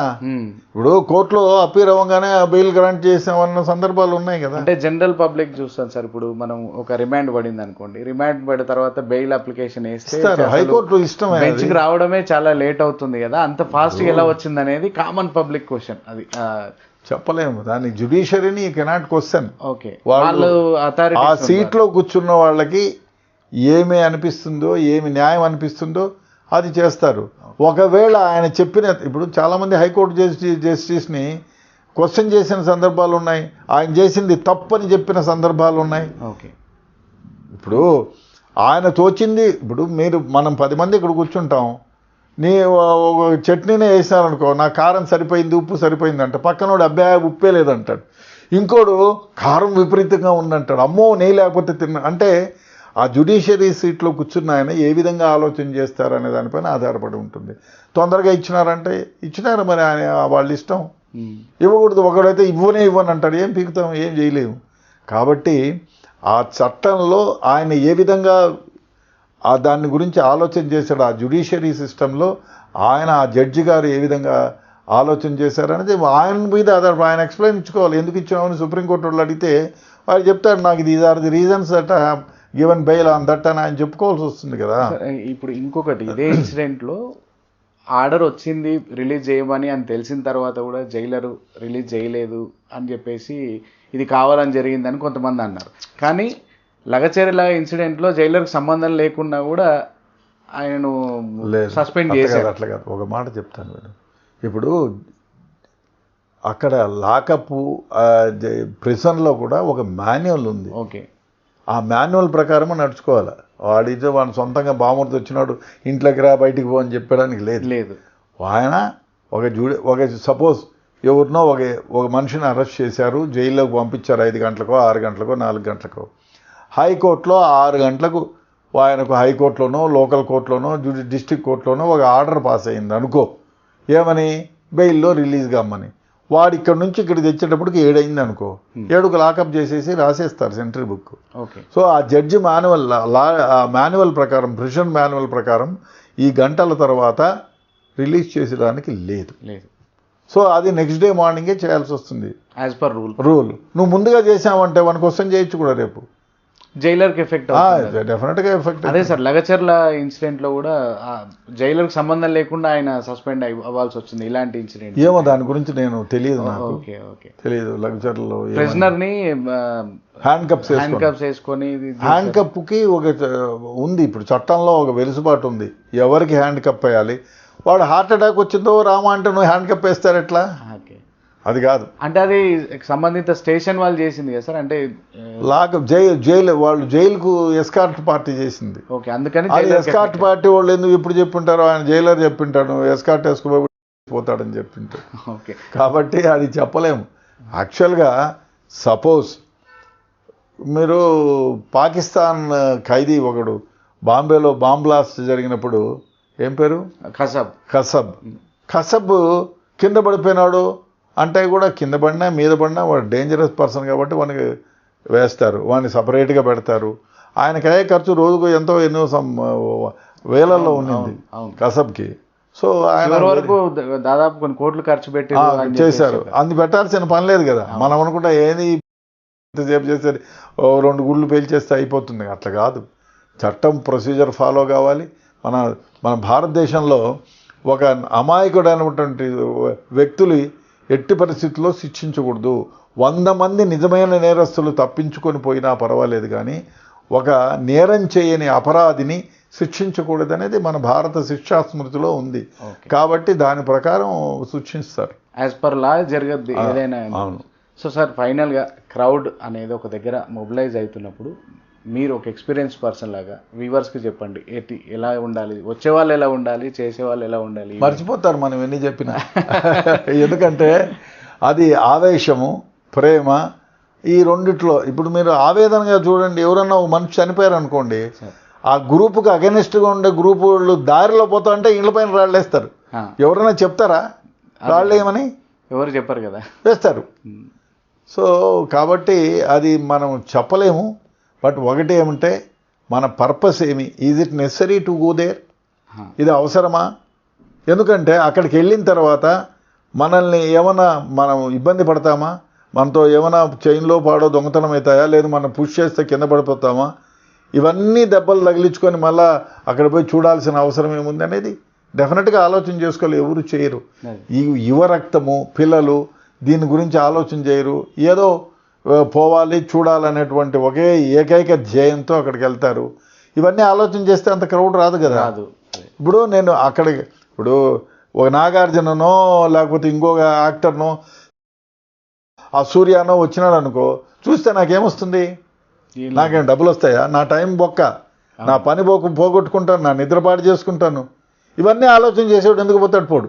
ఇప్పుడు కోర్టులో అపీర్ అవ్వగానే బెయిల్ గ్రాంట్ చేసామన్న సందర్భాలు ఉన్నాయి కదా. అంటే జనరల్ పబ్లిక్ చూస్తాను సార్, ఇప్పుడు మనం ఒక రిమాండ్ పడింది అనుకోండి, రిమాండ్ పడిన తర్వాత బెయిల్ అప్లికేషన్ వేస్తే హైకోర్టులో ఇష్టమే, బెంచ్కి రావడమే చాలా లేట్ అవుతుంది కదా, అంత ఫాస్ట్గా ఎలా వచ్చింది అనేది కామన్ పబ్లిక్ క్వశ్చన్. అది చెప్పలేము, దాన్ని జ్యుడిషియరీని కెనాట్ క్వశ్చన్. ఓకే, వాళ్ళు ఆ సీట్లో కూర్చున్న వాళ్ళకి ఏమి అనిపిస్తుందో, ఏమి న్యాయం అనిపిస్తుందో అది చేస్తారు. ఒకవేళ ఆయన చెప్పిన, ఇప్పుడు చాలామంది హైకోర్టు జస్టిస్ని క్వశ్చన్ చేసిన సందర్భాలు ఉన్నాయి, ఆయన చేసింది తప్పని చెప్పిన సందర్భాలు ఉన్నాయి. ఓకే, ఇప్పుడు ఆయన తోచింది, ఇప్పుడు మనం 10 మంది ఇక్కడ కూర్చుంటాం, నీ ఒక చట్నీనే వేసినారనుకో, నా కారం సరిపోయింది, ఉప్పు సరిపోయింది అంట, పక్కనోడు అబ్బాయి ఉప్పే లేదంటాడు, ఇంకోడు కారం విపరీతంగా ఉందంటాడు, అమ్మో నెయ్యి లేకపోతే తిన్నా. అంటే ఆ జ్యుడిషియరీ సీట్లో కూర్చున్న ఆయన ఏ విధంగా ఆలోచన చేస్తారనే దానిపైన ఆధారపడి ఉంటుంది. తొందరగా ఇచ్చినారంటే ఇచ్చినారు, మరి ఆయన వాళ్ళ ఇష్టం. ఇవ్వకూడదు, ఒకడైతే ఇవ్వను అంటాడు, ఏం పీకుతాం, ఏం చేయలేము. కాబట్టి ఆ చట్టంలో ఆయన ఏ విధంగా దాన్ని గురించి ఆలోచన చేశాడు, ఆ జ్యుడిషియరీ సిస్టంలో ఆయన, ఆ జడ్జి గారు ఏ విధంగా ఆలోచన చేశారనేది ఆయన మీద ఆధారపడి ఆయన ఎక్స్ప్లెయిన్ ఇచ్చుకోవాలి. ఎందుకు ఇచ్చామని సుప్రీంకోర్టు వాళ్ళు అడిగితే వాడు చెప్తాడు, నాకు these are the reasons that I have given bail on that అని ఆయన చెప్పుకోవాల్సి వస్తుంది కదా. ఇప్పుడు ఇంకొకటి, ఇదే ఇన్సిడెంట్లో ఆర్డర్ వచ్చింది రిలీజ్ చేయమని అని తెలిసిన తర్వాత కూడా జైలరు రిలీజ్ చేయలేదు అని చెప్పేసి ఇది కావాలని జరిగిందని కొంతమంది అన్నారు. కానీ లగచెర్ల ఇన్సిడెంట్లో జైలర్కి సంబంధం లేకుండా కూడా ఆయనను సస్పెండ్ చేశారు. అట్లా కాదు, ఒక మాట చెప్తాను మేడం. ఇప్పుడు అక్కడ లాకప్ ప్రిజన్లో కూడా ఒక మాన్యువల్ ఉంది. ఓకే, ఆ మాన్యువల్ ప్రకారం నడుచుకోవాలి. వాడితో వాడు సొంతంగా బామర్ది వచ్చినాడు ఇంట్లోకి రా బయటికి పో అని చెప్పడానికి లేదు. ఆయన ఒక సపోజ్ ఎవరినో ఒక మనిషిని అరెస్ట్ చేశారు, జైల్లోకి పంపించారు 5 గంటలకో 6 గంటలకో 4 గంటలకో. హైకోర్టులో 6 గంటలకు ఆయనకు హైకోర్టులోనో లోకల్ కోర్టులోనో డిస్ట్రిక్ట్ కోర్టులోనో ఒక ఆర్డర్ పాస్ అయింది అనుకో, ఏమని బెయిల్లో రిలీజ్ కమ్మని. వాడు ఇక్కడ నుంచి ఇక్కడ తెచ్చేటప్పటికి 7 అయింది అనుకో, 7కు లాకప్ చేసేసి రాసేస్తారు సెంట్రీ బుక్. సో ఆ జడ్జి మాన్యువల్ ప్రకారం, ప్రిజన్ మాన్యువల్ ప్రకారం ఈ గంటల తర్వాత రిలీజ్ చేసేదానికి లేదు. సో అది నెక్స్ట్ డే మార్నింగే చేయాల్సి వస్తుంది యాజ్ పర్ రూల్. నువ్వు ముందుగా చేసావంటే వాని క్వశ్చన్ చేయొచ్చు కూడా రేపు, జైలర్కి ఎఫెక్ట్ డెఫినెట్గా ఎఫెక్ట్. అదే సార్, లగచెర్ల ఇన్సిడెంట్లో కూడా జైలర్కి సంబంధం లేకుండా ఆయన సస్పెండ్ అవ్వాల్సి వచ్చింది ఇలాంటి ఇన్సిడెంట్. ఏమో దాని గురించి నేను తెలియదు, నాకు తెలియదు. లగచెర్లలో ప్రిజనర్ని హ్యాండ్ కప్స్ వేసుకొని, హ్యాండ్ కప్కి ఒక ఉంది ఇప్పుడు చట్టంలో ఒక వెలుసుబాటు ఉంది, ఎవరికి హ్యాండ్ కప్ వేయాలి. వాడు హార్ట్ అటాక్ వచ్చిందో రామా అంటే నువ్వు హ్యాండ్ కప్ వేస్తారు ఎట్లా? అది కాదు, అంటే అది సంబంధిత స్టేషన్ వాళ్ళు చేసింది కదా సార్, అంటే లాకప్ జైలు వాళ్ళు జైలుకు ఎస్కార్ట్ పార్టీ చేసింది. ఓకే, అందుకని ఎస్కార్ట్ పార్టీ వాళ్ళు ఎందుకు ఇప్పుడు చెప్పింటారు, ఆయన జైలర్ చెప్పింటాడు ఎస్కార్ట్ వేసుకుపోతాడని చెప్పింటాడు. ఓకే, కాబట్టి అది చెప్పలేము. యాక్చువల్గా సపోజ్ మీరు పాకిస్తాన్ ఖైదీ ఒకడు బాంబేలో బాంబ్ బ్లాస్ట్ జరిగినప్పుడు ఏం పేరు, ఖసబ్ కింద పడిపోయినాడు అంటే కూడా కింద పడినా మీద పడినా వాడు డేంజరస్ పర్సన్ కాబట్టి వానికి వేస్తారు, వాడిని సపరేట్గా పెడతారు. ఆయనకి అయ్యే ఖర్చు రోజుకు ఎన్నో వేలల్లో ఉండింది కసబ్కి. సో ఆయన వరకు దాదాపు కొన్ని కోట్లు ఖర్చు పెట్టి చేశారు. అందు పెట్టాల్సిన పని లేదు కదా. మనం అనుకుంటా ఏది ఇంతసేపు చేసేది 2 గుళ్ళు పేల్చేస్తే అయిపోతుంది, అట్లా కాదు. చట్టం ప్రొసీజర్ ఫాలో కావాలి. మన భారతదేశంలో ఒక అమాయకుడైనటువంటి వ్యక్తులు ఎట్టి పరిస్థితుల్లో శిక్షించకూడదు. 100 మంది నిజమైన నేరస్తులు తప్పించుకొని పోయినా పర్వాలేదు, కానీ ఒక నేరం చేయని అపరాధిని శిక్షించకూడదు అనేది మన భారత శిక్షా స్మృతిలో ఉంది. కాబట్టి దాని ప్రకారం శిక్షిస్తారు. యాజ్ పర్ లా జరగద్ది ఏదైనా. అవును. సో సార్, ఫైనల్గా క్రౌడ్ అనేది ఒక దగ్గర మొబిలైజ్ అవుతున్నప్పుడు మీరు ఒక ఎక్స్పీరియన్స్ పర్సన్ లాగా వ్యూవర్స్కి చెప్పండి, ఎలా ఉండాలి, వచ్చేవాళ్ళు ఎలా ఉండాలి, చేసేవాళ్ళు ఎలా ఉండాలి. మర్చిపోతారు మనం ఎన్ని చెప్పినా. ఎందుకంటే అది ఆవేశము, ప్రేమ, ఈ రెండిట్లో. ఇప్పుడు మీరు ఆవేదనగా చూడండి, ఎవరన్నా ఒక మనిషి చనిపోయారు అనుకోండి, ఆ గ్రూపుకి అగెనిస్ట్గా ఉండే గ్రూపు వాళ్ళు దారిలో పోతా అంటే ఇళ్ళపైన రాళ్ళేస్తారు. ఎవరైనా చెప్తారా రాళ్ళు ఏమని? ఎవరు చెప్పరు కదా, వేస్తారు. సో కాబట్టి అది మనం చెప్పలేము. బట్ ఒకటి ఏమంటే మన పర్పస్ ఏమి, is it necessary to go there, ఇది అవసరమా? ఎందుకంటే అక్కడికి వెళ్ళిన తర్వాత మనల్ని ఏమైనా మనం ఇబ్బంది పడతామా, మనతో ఏమైనా చైన్లో పాడో దొంగతనం అవుతాయా, లేదు మనం పుష్ చేస్తే కింద పడిపోతామా, ఇవన్నీ దెబ్బలు తగిలించుకొని మళ్ళా అక్కడ పోయి చూడాల్సిన అవసరం ఏముంది అనేది డెఫినెట్గా ఆలోచన చేసుకోవాలి. ఎవరు చేయరు. ఈ యువ రక్తము, పిల్లలు దీని గురించి ఆలోచన చేయరు. ఏదో పోవాలి చూడాలనేటువంటి ఒకే ఏకైక ధ్యేయంతో అక్కడికి వెళ్తారు. ఇవన్నీ ఆలోచన చేస్తే అంత క్రౌడ్ రాదు కదా. ఇప్పుడు నేను అక్కడికి ఇప్పుడు ఒక నాగార్జుననో లేకపోతే ఇంకొక యాక్టర్నో ఆ సూర్యానో వచ్చినాడు అనుకో, చూస్తే నాకేమొస్తుంది? నాకేం డబ్బులు వస్తాయా? నా టైం బొక్క, నా పని పోగొట్టుకుంటాను, నా నిద్రపాటు చేసుకుంటాను. ఇవన్నీ ఆలోచన చేసేవాడు ఎందుకు పోతాడు? పోడు.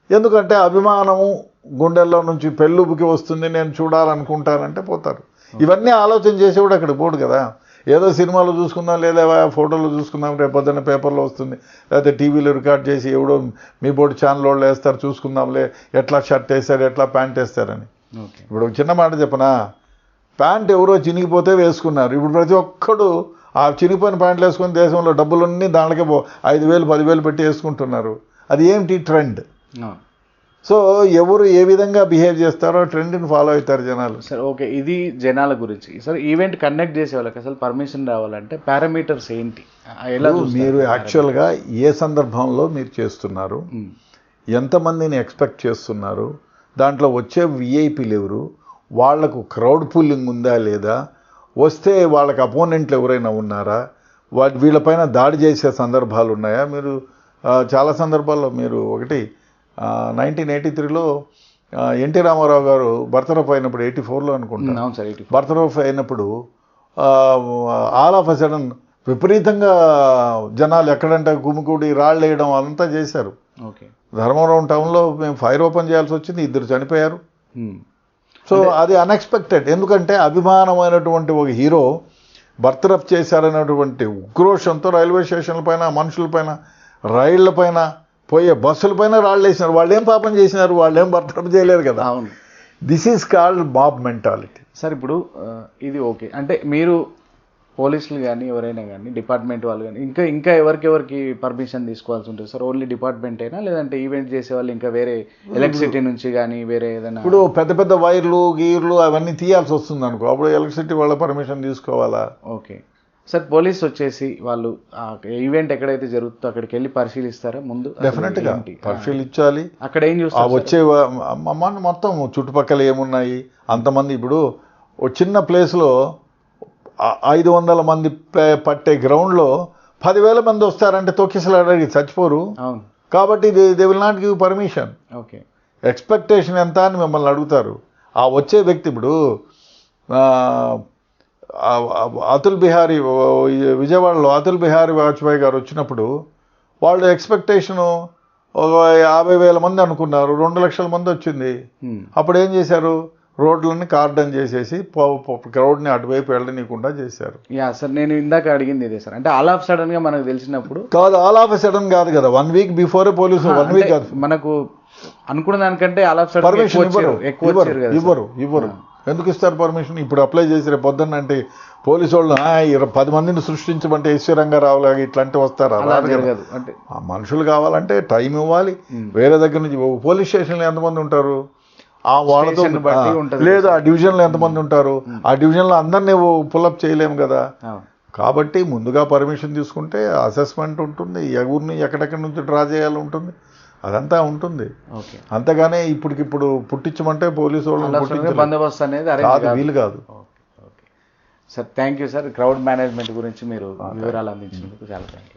ఎందుకంటే అభిమానము గుండెల్లో నుంచి పెళ్ళుబుకి వస్తుంది, నేను చూడాలనుకుంటానంటే పోతారు. ఇవన్నీ ఆలోచన చేసేవాడు అక్కడికి పోడు కదా. ఏదో సినిమాలో చూసుకుందాం, లేదా ఫోటోలో చూసుకుందాం, రేపు పొద్దున్న పేపర్లో వస్తుంది, లేకపోతే టీవీలో రికార్డ్ చేసి ఎవడో మీ బోర్డు ఛానల్ వాళ్ళు వేస్తారు, చూసుకుందాంలే ఎట్లా షర్ట్ వేస్తారు, ఎట్లా ప్యాంట్ వేస్తారని. ఇప్పుడు చిన్న మాట చెప్పనా, ప్యాంట్ ఎవరో చినిగిపోతే వేసుకున్నారు. ఇప్పుడు ప్రతి ఒక్కడు ఆ చినిగిపోయిన ప్యాంట్లు వేసుకుని దేశంలో డబ్బులన్నీ దానికే 5,000 10,000 పెట్టి వేసుకుంటున్నారు. అది ఏమిటి? ట్రెండ్. సో ఎవరు ఏ విధంగా బిహేవ్ చేస్తారో ట్రెండ్ని ఫాలో అవుతారు జనాలు. సార్ ఓకే, ఇది జనాల గురించి. సార్ ఈవెంట్ కండక్ట్ చేసే వాళ్ళకి అసలు పర్మిషన్ రావాలంటే పారామీటర్స్ ఏంటి? ఎలా మీరు యాక్చువల్గా ఏ సందర్భంలో మీరు చేస్తున్నారు, ఎంతమందిని ఎక్స్పెక్ట్ చేస్తున్నారు, దాంట్లో వచ్చే విఐపీలు ఎవరు, వాళ్లకు క్రౌడ్ పుల్లింగ్ ఉందా లేదా, వస్తే వాళ్ళకి అపోనెంట్లు ఎవరైనా ఉన్నారా, వీళ్ళపైన దాడి చేసే సందర్భాలు ఉన్నాయా? మీరు చాలా సందర్భాల్లో మీరు 1983లో ఎన్టీ రామారావు గారు బర్తరఫ్ అయినప్పుడు 84లో అనుకుంటాను, బర్తరఫ్ అయినప్పుడు ఆల్ ఆఫ్ ఎ సడన్ విపరీతంగా జనాలు ఎక్కడంటే గుమికూడి రాళ్ళు వేయడం అంతా చేశారు. ధర్మవరం టౌన్లో మేము ఫైర్ ఓపెన్ చేయాల్సి వచ్చింది, 2 చనిపోయారు. సో అది అన్ఎక్స్పెక్టెడ్. ఎందుకంటే అభిమానమైనటువంటి ఒక హీరో బర్తరఫ్ చేశారనేటువంటి ఉక్రోషంతో రైల్వే స్టేషన్ల పైన, మనుషులపైన, రైళ్ల పైన, పోయే బస్సుల పైన రాళ్ళు వేసినారు. వాళ్ళు ఏం పాపం చేసినారు? వాళ్ళు ఏం బర్తరఫ్ చేయలేరు కదా. This is called mob mentality. Sir ఇప్పుడు ఇది ఓకే అంటే మీరు పోలీసులు కానీ ఎవరైనా కానీ డిపార్ట్మెంట్ వాళ్ళు కానీ ఇంకా ఎవరికి పర్మిషన్ తీసుకోవాల్సి ఉంటుంది సార్? ఓన్లీ డిపార్ట్మెంట్ అయినా, లేదంటే ఈవెంట్ చేసే వాళ్ళు ఇంకా వేరే ఎలక్ట్రిసిటీ నుంచి కానీ వేరే ఏదైనా? ఇప్పుడు పెద్ద వైర్లు గీర్లు అవన్నీ తీయాల్సి వస్తుంది అనుకో, అప్పుడు ఎలక్ట్రిసిటీ వాళ్ళ పర్మిషన్ తీసుకోవాలా? ఓకే సార్, పోలీస్ వచ్చేసి వాళ్ళు ఈవెంట్ ఎక్కడైతే జరుగుతుందో అక్కడికి వెళ్ళి పరిశీలిస్తారా ముందు? డెఫినెట్గా పరిశీలించాలి. అక్కడ ఏం చూస్తారు? వచ్చే మొత్తం చుట్టుపక్కల ఏమున్నాయి అంతమంది. ఇప్పుడు ఒక చిన్న ప్లేస్లో 500 మంది పట్టే గ్రౌండ్లో 10,000 మంది వస్తారంటే తొక్కిసలాడడానికి చచ్చిపోరు. కాబట్టి they will not give permission. Okay, expectation ఎంత అని మిమ్మల్ని అడుగుతారు. ఆ వచ్చే వ్యక్తి ఇప్పుడు అతుల్ బిహారీ, విజయవాడలో అతుల్ బిహారీ వాజ్పేయి గారు వచ్చినప్పుడు వాళ్ళు ఎక్స్పెక్టేషను 50,000 మంది అనుకున్నారు, 2 లక్షల మంది వచ్చింది. అప్పుడు ఏం చేశారు? రోడ్లన్నీ కార్డన్ చేసేసి క్రౌడ్ని అటువైపు వెళ్ళనీయకుండా చేశారు. సార్ నేను ఇందాక అడిగింది ఇదే సార్, అంటే ఆల్ ఆఫ్ సడన్ గా మనకు తెలిసినప్పుడు కాదు, ఆల్ ఆఫ్ సడన్ కాదు కదా, 1 వీక్ బిఫోరే పోలీసు 1 వీక్ కాదు మనకు అనుకున్న దానికంటే ఆల్ ఆఫ్ సడన్ పర్మిషన్ ఇవ్వరు. ఎందుకు ఇస్తారు పర్మిషన్? ఇప్పుడు అప్లై చేసి రేపు పొద్దున్న అంటే పోలీసు వాళ్ళు 10 మందిని సృష్టించమంటే ఈశ్వరంగారావు లాగా ఇట్లాంటి వస్తారా? అలా జరగదు. అంటే ఆ మనుషులు కావాలంటే టైం ఇవ్వాలి. వేరే దగ్గర నుంచి పోలీస్ స్టేషన్లో ఎంతమంది ఉంటారు? ఆ వాళ్ళతో స్టేషన్ బట్టి ఉంటది. లేదు ఆ డివిజన్లో ఎంతమంది ఉంటారు? ఆ డివిజన్లో అందరినీ పుల్అప్ చేయలేము కదా. అవును. కాబట్టి ముందుగా పర్మిషన్ తీసుకుంటే అసెస్మెంట్ ఉంటుంది, ఎవరిని ఎక్కడెక్కడి నుంచి డ్రా చేయాలి ఉంటుంది, అదంతా ఉంటుంది. ఓకే. అంతగానే ఇప్పటికిప్పుడు పుట్టించమంటే పోలీసు వాళ్ళు అనవసరంగా బందోబస్తు అనేది arrange కాదు, కాదు. వీలు కాదు. Okay. Okay sir, thank you sir. Crowd management గురించి మీరు వివరాలు అందించినందుకు చాలా థ్యాంక్ యూ.